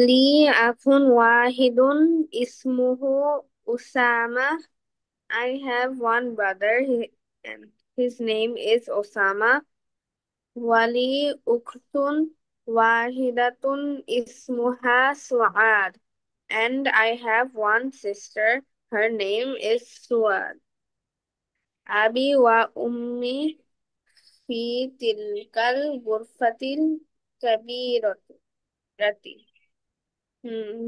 لي أخ واحد اسمه أسامة. I have one brother and his name is Osama. ولي أخت واحدة اسمها سعاد. And I have one sister. Her name is Suad. أبي وأمي في تلك الغرفة الكبيرة.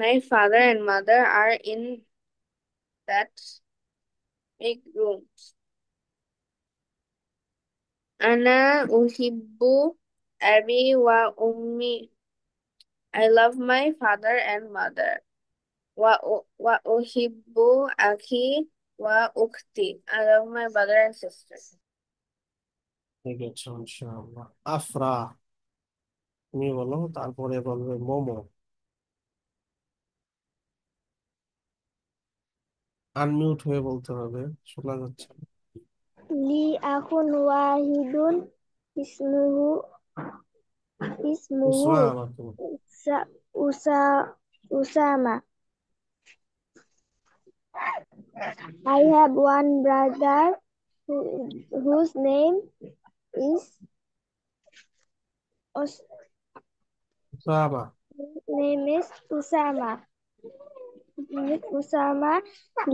My father and mother are in that big room. أنا أحب أبي وأمي. I love my father and mother. وأحب أخي وأختي. I love my brother and sister. ঠিক আছে ইনশাআল্লাহ। আফরা তুমি বলো, তারপরে বলবে momo. Unmute হয়ে বলতে হবে, শোনা যাচ্ছে না। لي أخ واحد اسمه উসমানা তুমি। أسا- أسا- أسامة. I have one brother whose name is Usama. Usama. Usama.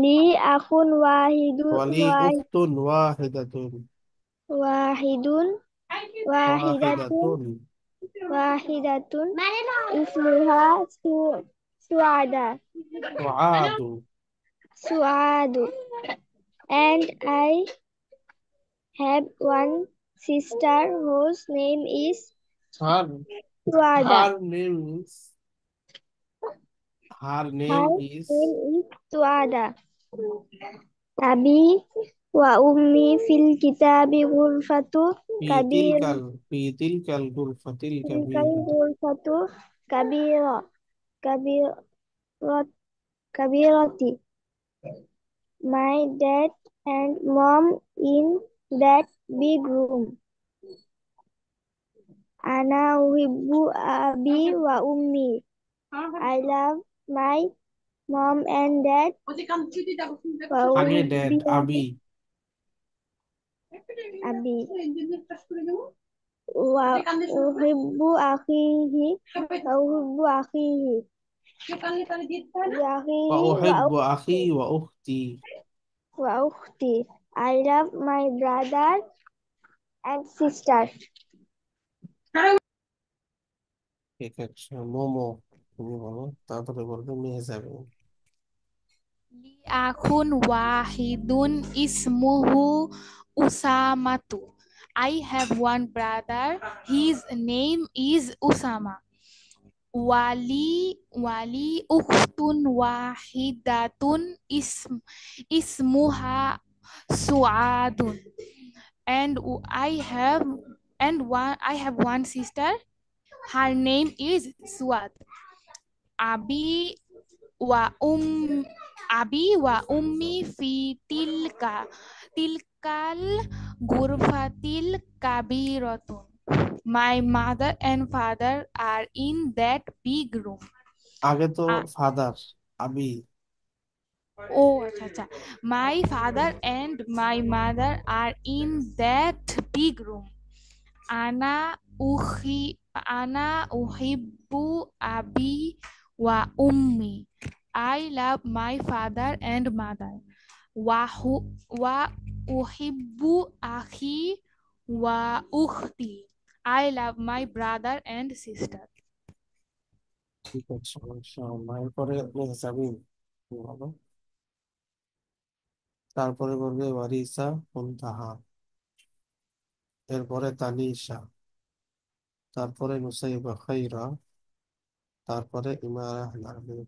Li akhun ওয়ালি উখতুন ওয়াহিদাতুন। wahidun wahidatun ওয়াহিদাতুন। wahidatun ismuha Suada. সুআদু। Suadu. And I have one sister whose name is Her, Suada. her name is her Her name is name is Suada. Abi wa ummi fil kitabi ghurfatu في kabir في تلك الغرفة tilkal الكبيرة. ghurfatu kabira kabirat kabirati. My dad and mom in that big room. Ana uhibbu abi wa ummi. I love my mom and dad. Wa আগে dad uhibbu আবি। abi. Wa uhibbu akhihi. Wa uhibbu akhihi. وأحب أخي وأختي. Wa ukhti. I love my brother and sister. ঠিক আছে মোমো তুমি বলো, তারপরে বলবে মেহজাবিন। লি আখুন ওয়াহিদুন ismuhu Usamatu. I have one brother. His name is Usama. Wali ukhtun wahidatun ismuha Suadun. And I have one sister. Her name is Suad. Abi wa Abi wa ummi fi tilkal gurfatil kabiratun. My mother and father are in that big room. আগে তো আ- father, আবি। Oh, acha, acha. My father and my mother are in that big room. Ana ana uhibbu abi wa ummi. I love my father and mother. Wa uhibbu akhi wa ukhti. I love my brother and sister. ঠিক আছে, মাশাআল্লাহ। এরপরে মেহজাবিন বলো। তারপরে বলবে ওয়ারিসা মুনতাহা, এরপরে তানিশা, তারপরে নুসাইবা খাইরা, তারপরে ইমারা নাহমি।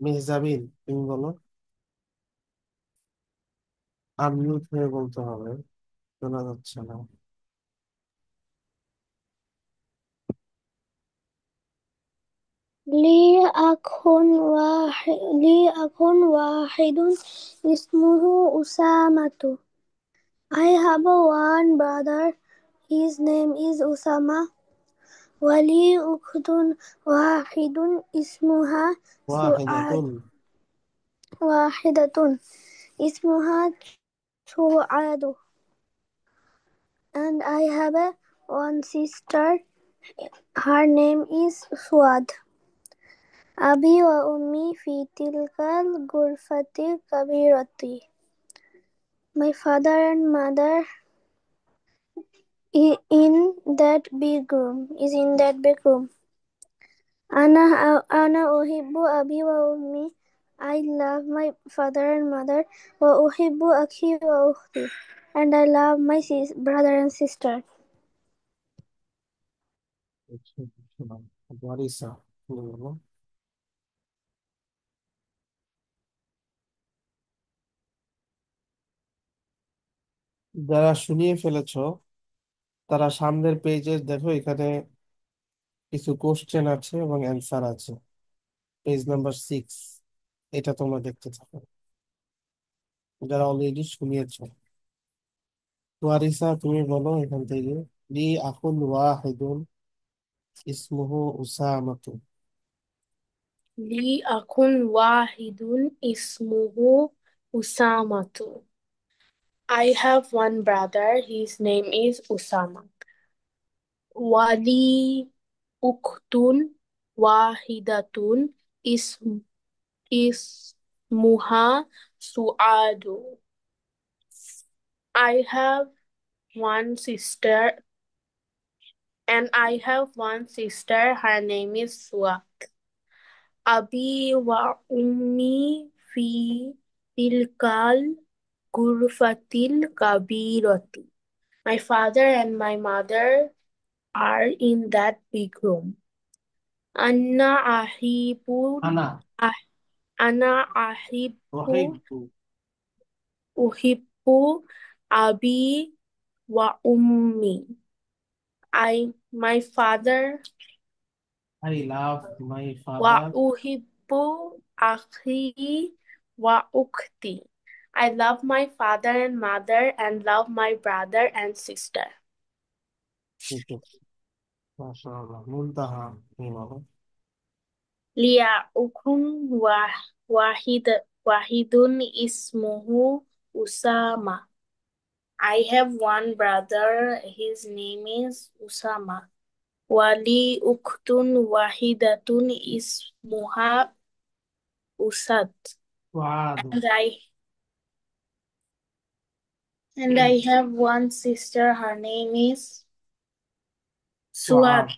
মেহজাবিন তুমি বলো। আনমিউট হয়ে বলতে হবে, শোনা যাচ্ছে না। لي أخ واحد اسمه أسامة. I have one brother. His name is Usama. ولي أخت واحد اسمها سعاد. ওয়াহিদাতুন। واحدة اسمها سعاد. And I have one sister. Her name is Suad. أبي وأمي في تلك الغرفة الكبيرة. My father and mother in that big room. أنا أحب أبي وأمي. I love my father and mother. وأحب أخي وأختي. And I love my brother and sister. ওয়ারিসা তুমি বলো। যারা শুনিয়ে ফেলেছো তারা সামনের পেজে দেখো, এখানে কিছু কোশ্চেন আছে এবং অ্যান্সার আছে। পেজ নাম্বার 6, এটা তোমরা দেখতে থাকো যারা অলরেডি শুনিয়েছো। ওয়ারিসা তুমি বলো এখান থেকে। লি আখুন ওয়াহিদুন ইসমুহু উসামাতু। لي أخ واحد اسمه أسامة. I have one brother. His name is Usama. ولي أخت واحدة اسم اسمها سعاد. I have one sister Her name is Suad. أبي وأمي في تلك الغرفة الكبيرة. My father and my mother are in that big room. أنا أحب আনা أح- أنا أحب ওয়াহিদু। أحب أبي وأمي. My father I love my father. وأحب أخي وأختي. I love my father and mother and love my brother and sister. ঠিক আছে, মাশাআল্লাহ। মুনতাহা তুমি বলো। لي أخ واحد اسمه أسامة. I have one brother. His name is Usama. ولي أخت واحدة اسمها أسد. ওয়াদু। And I have one sister. Her name is wave. Suad.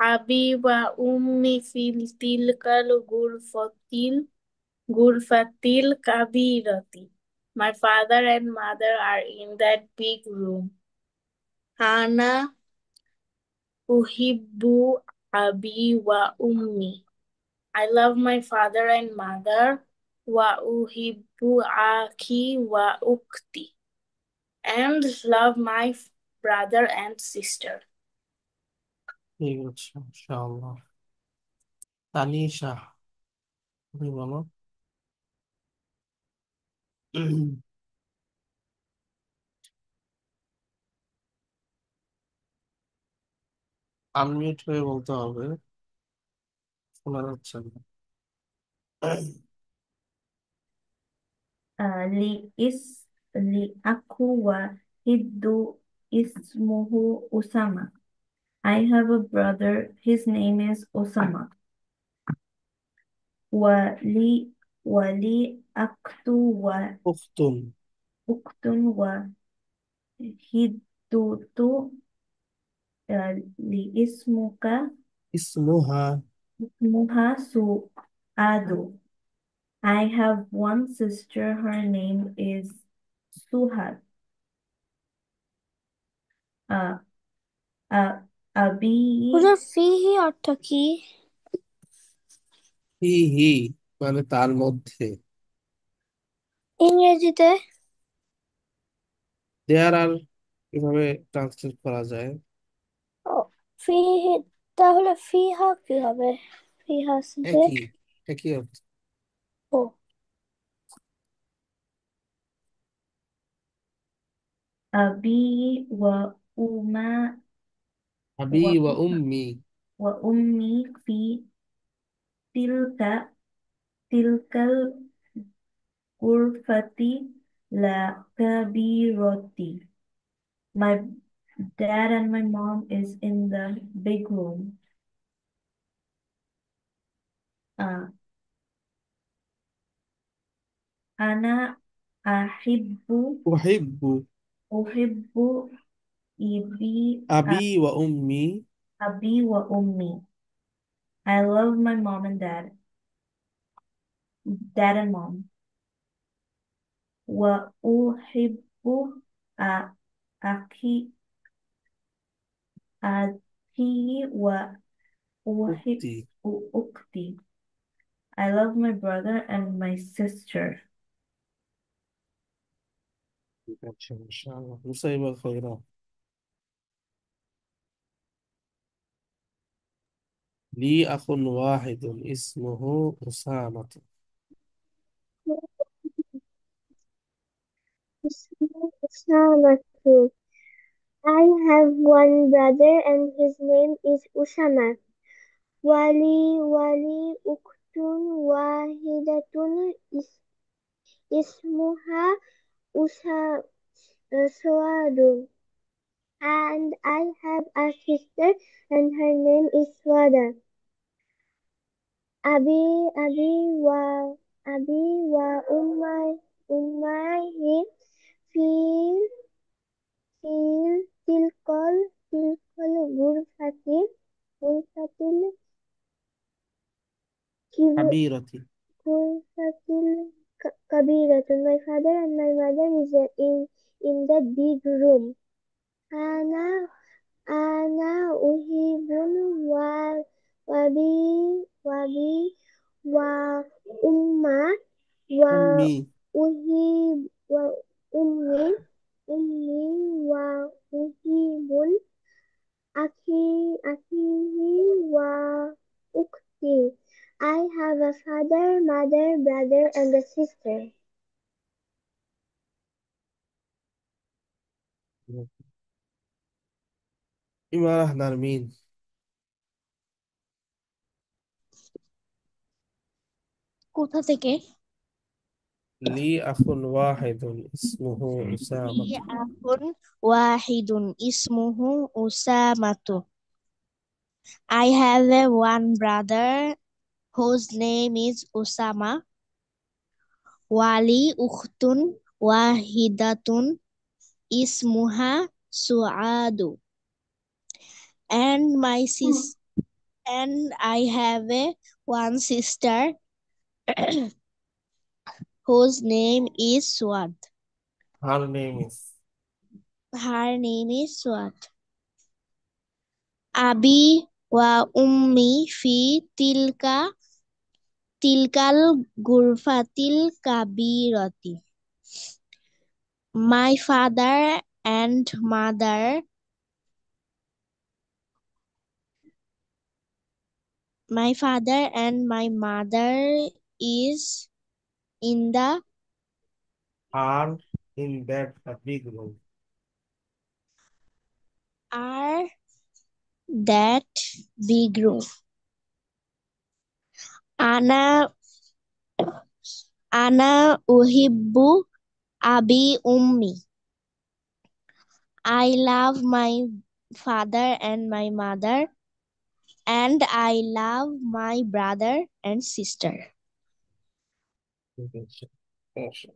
أبي وأمي في تلك الغرفة الكبيرة. My father and mother are in that big room. أنا أحب أبي وأمي. I love my father and mother. وأحب أخي وأختي. And love my brother and sister. ঠিক আছে, ইনশাআল্লাহ। তানিশা, তুমি বলো। Unmute হয়ে বলতে হবে, শোনা যাচ্ছে না। لأخو واحد اسمه أسامة. I have a brother, his name is Osama. ولي أخت উখতুন, وأخت وحيدة ইসমুহা, اسمها سعاد. I have one sister, her name is Suhad. Uh, أبي হুজুর ফিহি অর্থ কি? হি মানে তার মধ্যে। ইংরেজিতে? দেয়ার আর কিভাবে ট্রান্সলেট করা যায়? ও, ফিহি, তাহলে ফিহা কি হবে? ফিহা যে, একই, একই অর্থ। ও, أبي وأما আবি ওয়া وأم উম্মি, وأمي في تلك الغرفة الكبيرة. My dad and my mom is in the big room. Uh, أنا উহিব্বু أحب আবি ওয়া উম্মি, أبي وأمي. I love my mom and dad and mom. وأحب أخي أختي وأحب উক্তি। أختي. I love my brother and my sister. ঠিক আছে, ইনশাআল্লাহ। মুসাইবা খাইরা। লি আখুন ওয়াহিদুন ইসমুহু উসামাত। Usama. I have one brother and his name is Usama. Wali uktun wahidatun ismuha Suadun. And I have a sister and her name is Swada. Abi Abi wa Abi wa Ummahi fi tilkal gurfatil কাবীরাতি। gurfatil kabiratun. My father and my mother is in that big room. Ana Ana uhibun wabi wabi wa umma wa Ummi, uhib wa ummi ummi wa uhibun akhihi wa ukti. I have a father, mother, brother, and a sister. ইমারাহ নারমিন। কোথা থেকে? লি আখুন ওয়াহিদুন ইসমুহু লি উসামাত। আখুন ওয়াহিদুন ইসমুহু উসামাতু। I have one brother whose name is Usama. Wali ukhtun wahidatun ismuha Suadu. And I have one sister whose name is Swad. Her name is Her name is Swad. Abi wa ummi fi tilkal gurfatil kabirati. My father and mother My father and my mother is in the are in that a big room. are that big room. Ana Ana uhibbu abi ummi. I love my father and my mother, and I love my brother and sister. ঠিক আছে। আচ্ছা।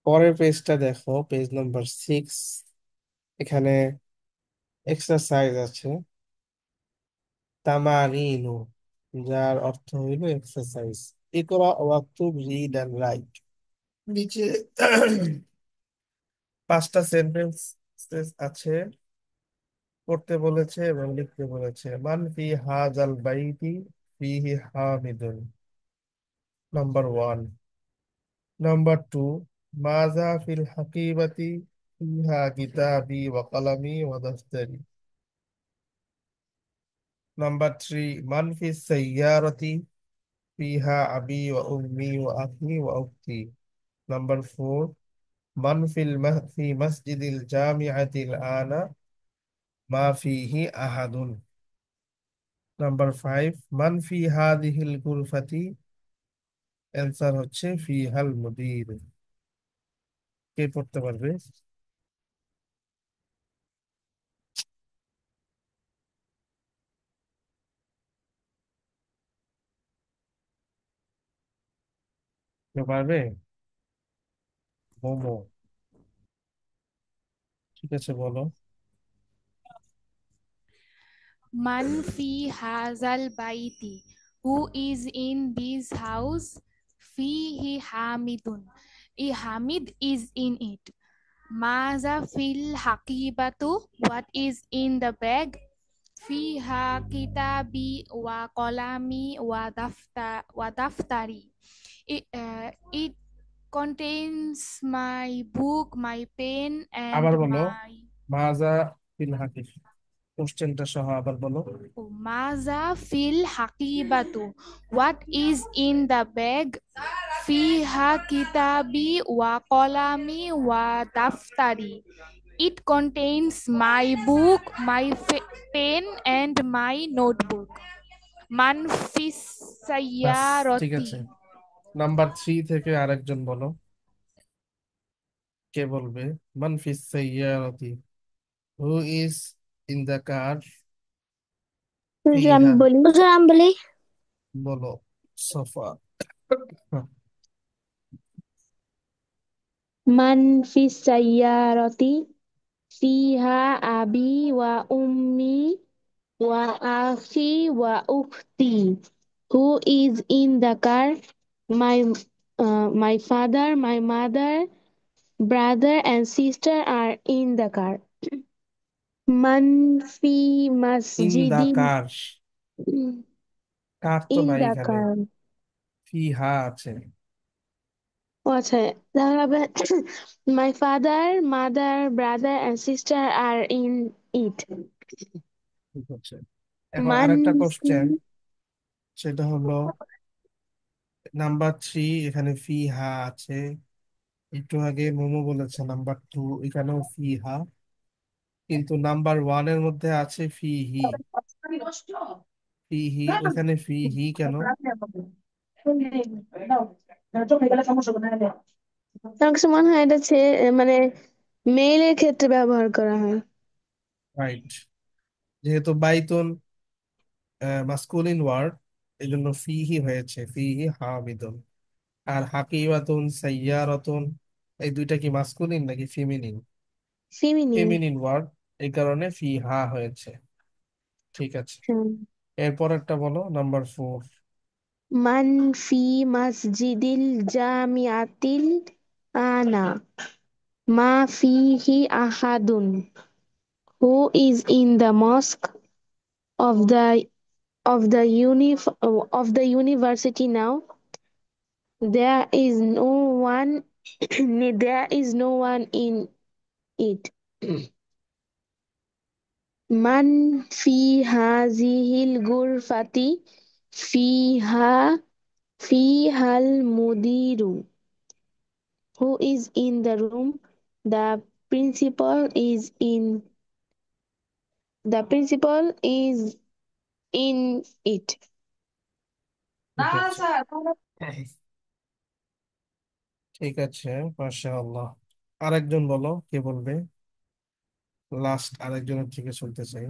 পরের পেজটা দেখো, page number 6। এখানে exercise আছে, তামারিনু, যার অর্থ হইল এক্সারসাইজ। ইকরা ওয়াক্তুব, রিড এন্ড রাইট। নিচে 5টা সেন্টেন্স আছে, পড়তে বলেছে এবং লিখতে বলেছে। মান ফি হাজাল বাইতি ফিহি হামিদুন, নাম্বার 1। নাম্বার 2, মাজা ফিল হাকিবাতি ফিহা কিতাবি ওয়া কলামি ওয়া দাফতারি। নাম্বার 3, মান ফি সাইয়ারাতি ফিহা আবি ওয়া উম্মি ওয়া আখি ওয়া উখতি। নাম্বার 4, মান ফি মসজিদিল জামিআতিল আনা মা ফিহি আহাদুন। নাম্বার 5, মান ফি হাদিহিল গুরফাতি, অ্যান্সার হচ্ছে ফিহাল মুদির। কে পড়তে পারবে? কেউ পারবে? মোমো, ঠিক আছে, বলো। Man fi hazal baiti. Who is in this house? Fihi hamidun. A hamid is in it. Maza fil hakibatu. What is in the bag? Fiha kitabi wa kolami wa daftari. It contains my book, my pen, and আবার বলো, my মাজা feel হাকিক, কোশ্চেনটা সহ আবার বলো। Maza fil hakibatu. What is in the bag? Fiha kitabi wa kolami wa daftari. It contains my book, my pen, and my notebook. Man fis বাস, ঠিক sayyarati. আছে। Number 3 থেকে আরেকজন বলো, কে বলবে? মান ফিস সাইয়ারাতি, who is in the car ফিহা, রাম্বলি Rambali. বলো সোফা। মান ফিস সাইয়ারতি ফিহা আবি ওয়া উম্মি ওয়া আখি ওয়া উখতি। Who is in the car? My father, my mother, brother and sister are in the car. Man fi in the masjidin কার, কার তো in নাই the এখানে, car. ফিহা আছে। ও আচ্ছা, তাহলে হবে my father, mother, brother and sister are in it. ঠিক আছে। এখন Man আরেকটা fi কোশ্চেন, সেটা হলো নাম্বার 3, এখানে ফিহা আছে। একটু আগে মোমো বলেছে নাম্বার 2, এখানেও ফিহা, কিন্তু নাম্বার 1 এর মধ্যে আছে ফিহি। ফিহি, ওখানে ফিহি কেন? আমার কাছে মনে হয় এটা মানে মেইলের ক্ষেত্রে ব্যবহার করা হয়। রাইট, যেহেতু বাইতুন মাস্কুলিন ওয়ার্ড, এই জন্য ফিহি হয়েছে, ফিহি হামিদুন। আর হাকিবাতুন, সাইয়ারাতুন, এই দুইটা কি মাস্কুলিন নাকি ফিমিনিন? ফিমিনিন। ফেমিনিন ওয়ার্ড, এই কারণে ফিহা হয়েছে। ঠিক আছে, এরপর একটা বলো, নাম্বার 4। মান ফি masjidil jamiatil ana মা fihi ahadun. Who is in the mosque of the university now? There is no one. There is no one in it. মান ফি হাযিহিল গুরফাতি ফিহা ফিহাল মুদিরু, who is in the room? The principal is in the principal is in it. ঠিক আছে, ঠিক আছে, মাশাআল্লাহ। আরেকজন বলো, কে বলবে? লাস্ট আরেকজনের থেকে শুনতে চাই।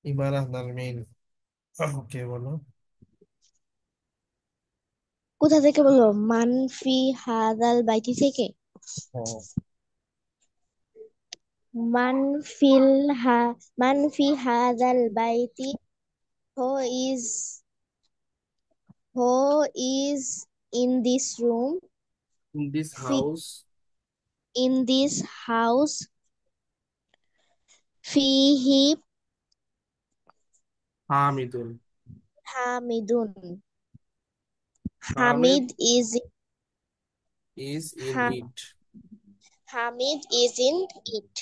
ইমারাহ নালমিন, কে বলো? কোথা থেকে বলবো? মানফি হাদাল বাইতি থেকে। হ্যাঁ। মানফিল হা মানফি হাদাল বাইতি, who is who is in this room, in this ফি হাউস, ইন দিস হাউস, ফিহি হামিদুন। হামিদুন। Hamid Hamid is is in হা it. Hamid is in it.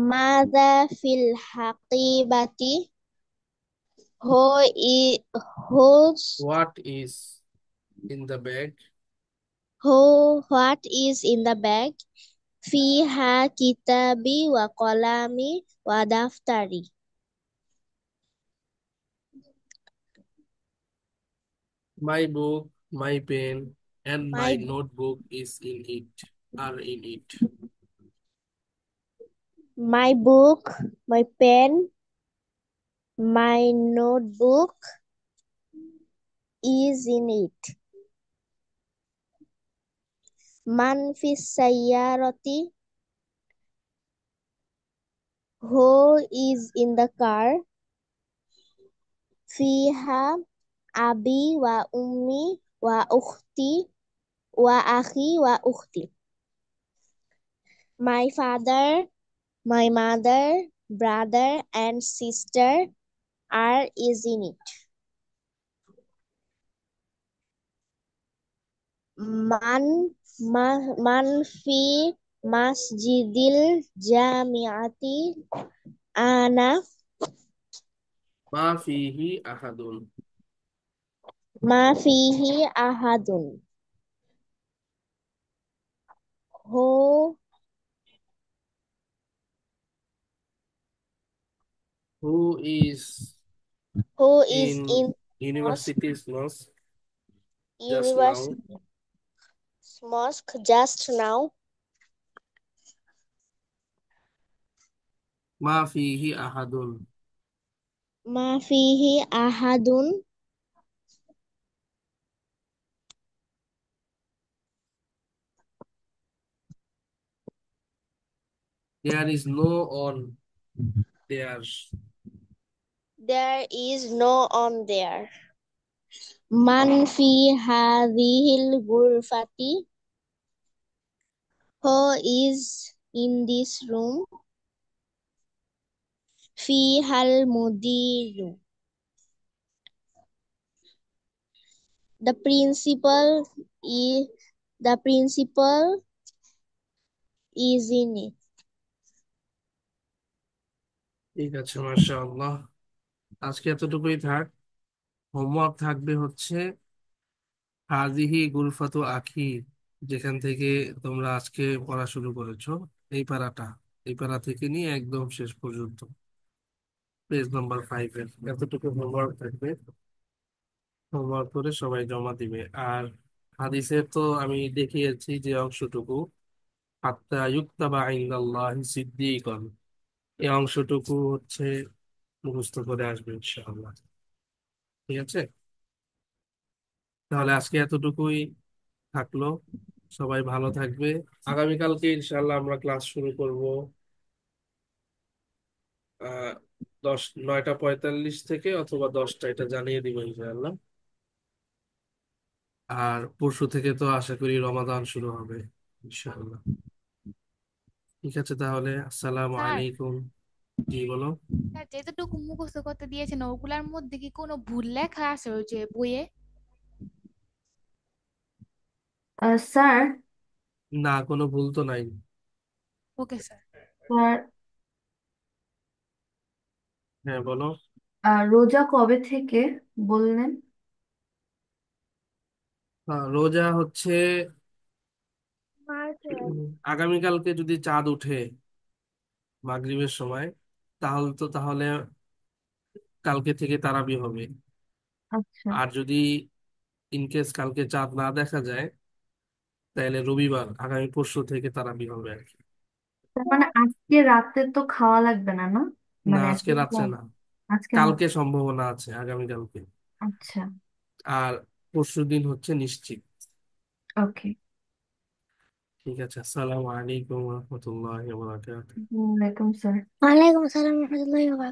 Mada fil haqibati, who is whose what is in the bag? who what is in the bag? Fiha kitabi wa qalami wa daftari. My book, my pen and my My notebook is in it, are in it. my book, my pen, my notebook is in it. Man fi sayyarati, who is in the car? Fiha abi wa ummi wa ukhti wa akhi wa ukhti. My father, my mother, brother and sister are is in it. Man man fi masjidil jamiati ana মা ফিহি আহাদুন। ma fihi ahadun. Who Who is who is in in university's mosque just now? university mosque just now? মা ফিহি আহাদুন। Ma fihi ahadun. There is no on there. There is no on there. Man fi hadhil ghurfati, who is in this room? Fi hal mudiru. The principal is the principal is in it. ঠিক আছে, মাশাআল্লাহ। আজকে এতটুকুই থাক। Homework থাকবে হচ্ছে হাজিহি গুলফাতু আখি, যেখান থেকে তোমরা আজকে পড়া শুরু করেছো, এই পারাটা, এই পারা থেকে নিয়ে একদম শেষ পর্যন্ত পেজ নাম্বার 5 এর এতটুকু হোমওয়ার্ক থাকবে। হোমওয়ার্ক করে সবাই জমা দিবে। আর হাদিসের তো আমি দেখিয়েছি যে অংশটুকু, হাত্তা ইউকতাবা ইনদাল্লাহি সিদ্দিকান, এই অংশটুকু হচ্ছে মুখস্থ করে আসবে ইনশাআল্লাহ। ঠিক আছে, তাহলে আজকে এতটুকুই থাকলো। সবাই ভালো থাকবে। আগামীকালকে ইনশাআল্লাহ আমরা ক্লাস শুরু করব আহ 9টা 45 থেকে অথবা 10টা, এটা জানিয়ে দিব ইনশাআল্লাহ। আর পরশু থেকে তো আশা করি রমাদান শুরু হবে ইনশাআল্লাহ। ঠিক আছে, তাহলে আসসালামু স্যার, আলাইকুম। জি বলো। স্যার যেতটুকু মুখস্থ করতে দিয়েছেন ওগুলার মধ্যে কি কোনো ভুল লেখা আছে ওই যে বইয়ে? স্যার, না, কোনো ভুল তো নাই। Okay sir. স্যার হ্যাঁ বলো। রোজা কবে থেকে বললেন? রোজা হচ্ছে মার্চ আগামীকালকে যদি চাঁদ উঠে মাগরিবের সময়, তাহলে কালকে থেকে তারাবি হবে। আচ্ছা, আর যদি ইনকেস কালকে চাঁদ না দেখা যায়, তাহলে রবিবার আগামী পরশু থেকে তারাবি হবে আর কি। তার মানে আজকে রাতে তো খাওয়া লাগবে না, না? না, মানে আজকে রাত্রে না, আজকে না। কালকে সম্ভাবনা আছে, আগামীকালকে। আচ্ছা, আর পরশুদিন হচ্ছে নিশ্চিত। ওকে। ঠিক আছে, আসসালামু আলাইকুম রহমতুল্লাহ। ওয়ালাইকুম স্যার। ওয়ালাইকুম আসসালাম রহমতুল্লাহি ওয়া বারাকাতুহু।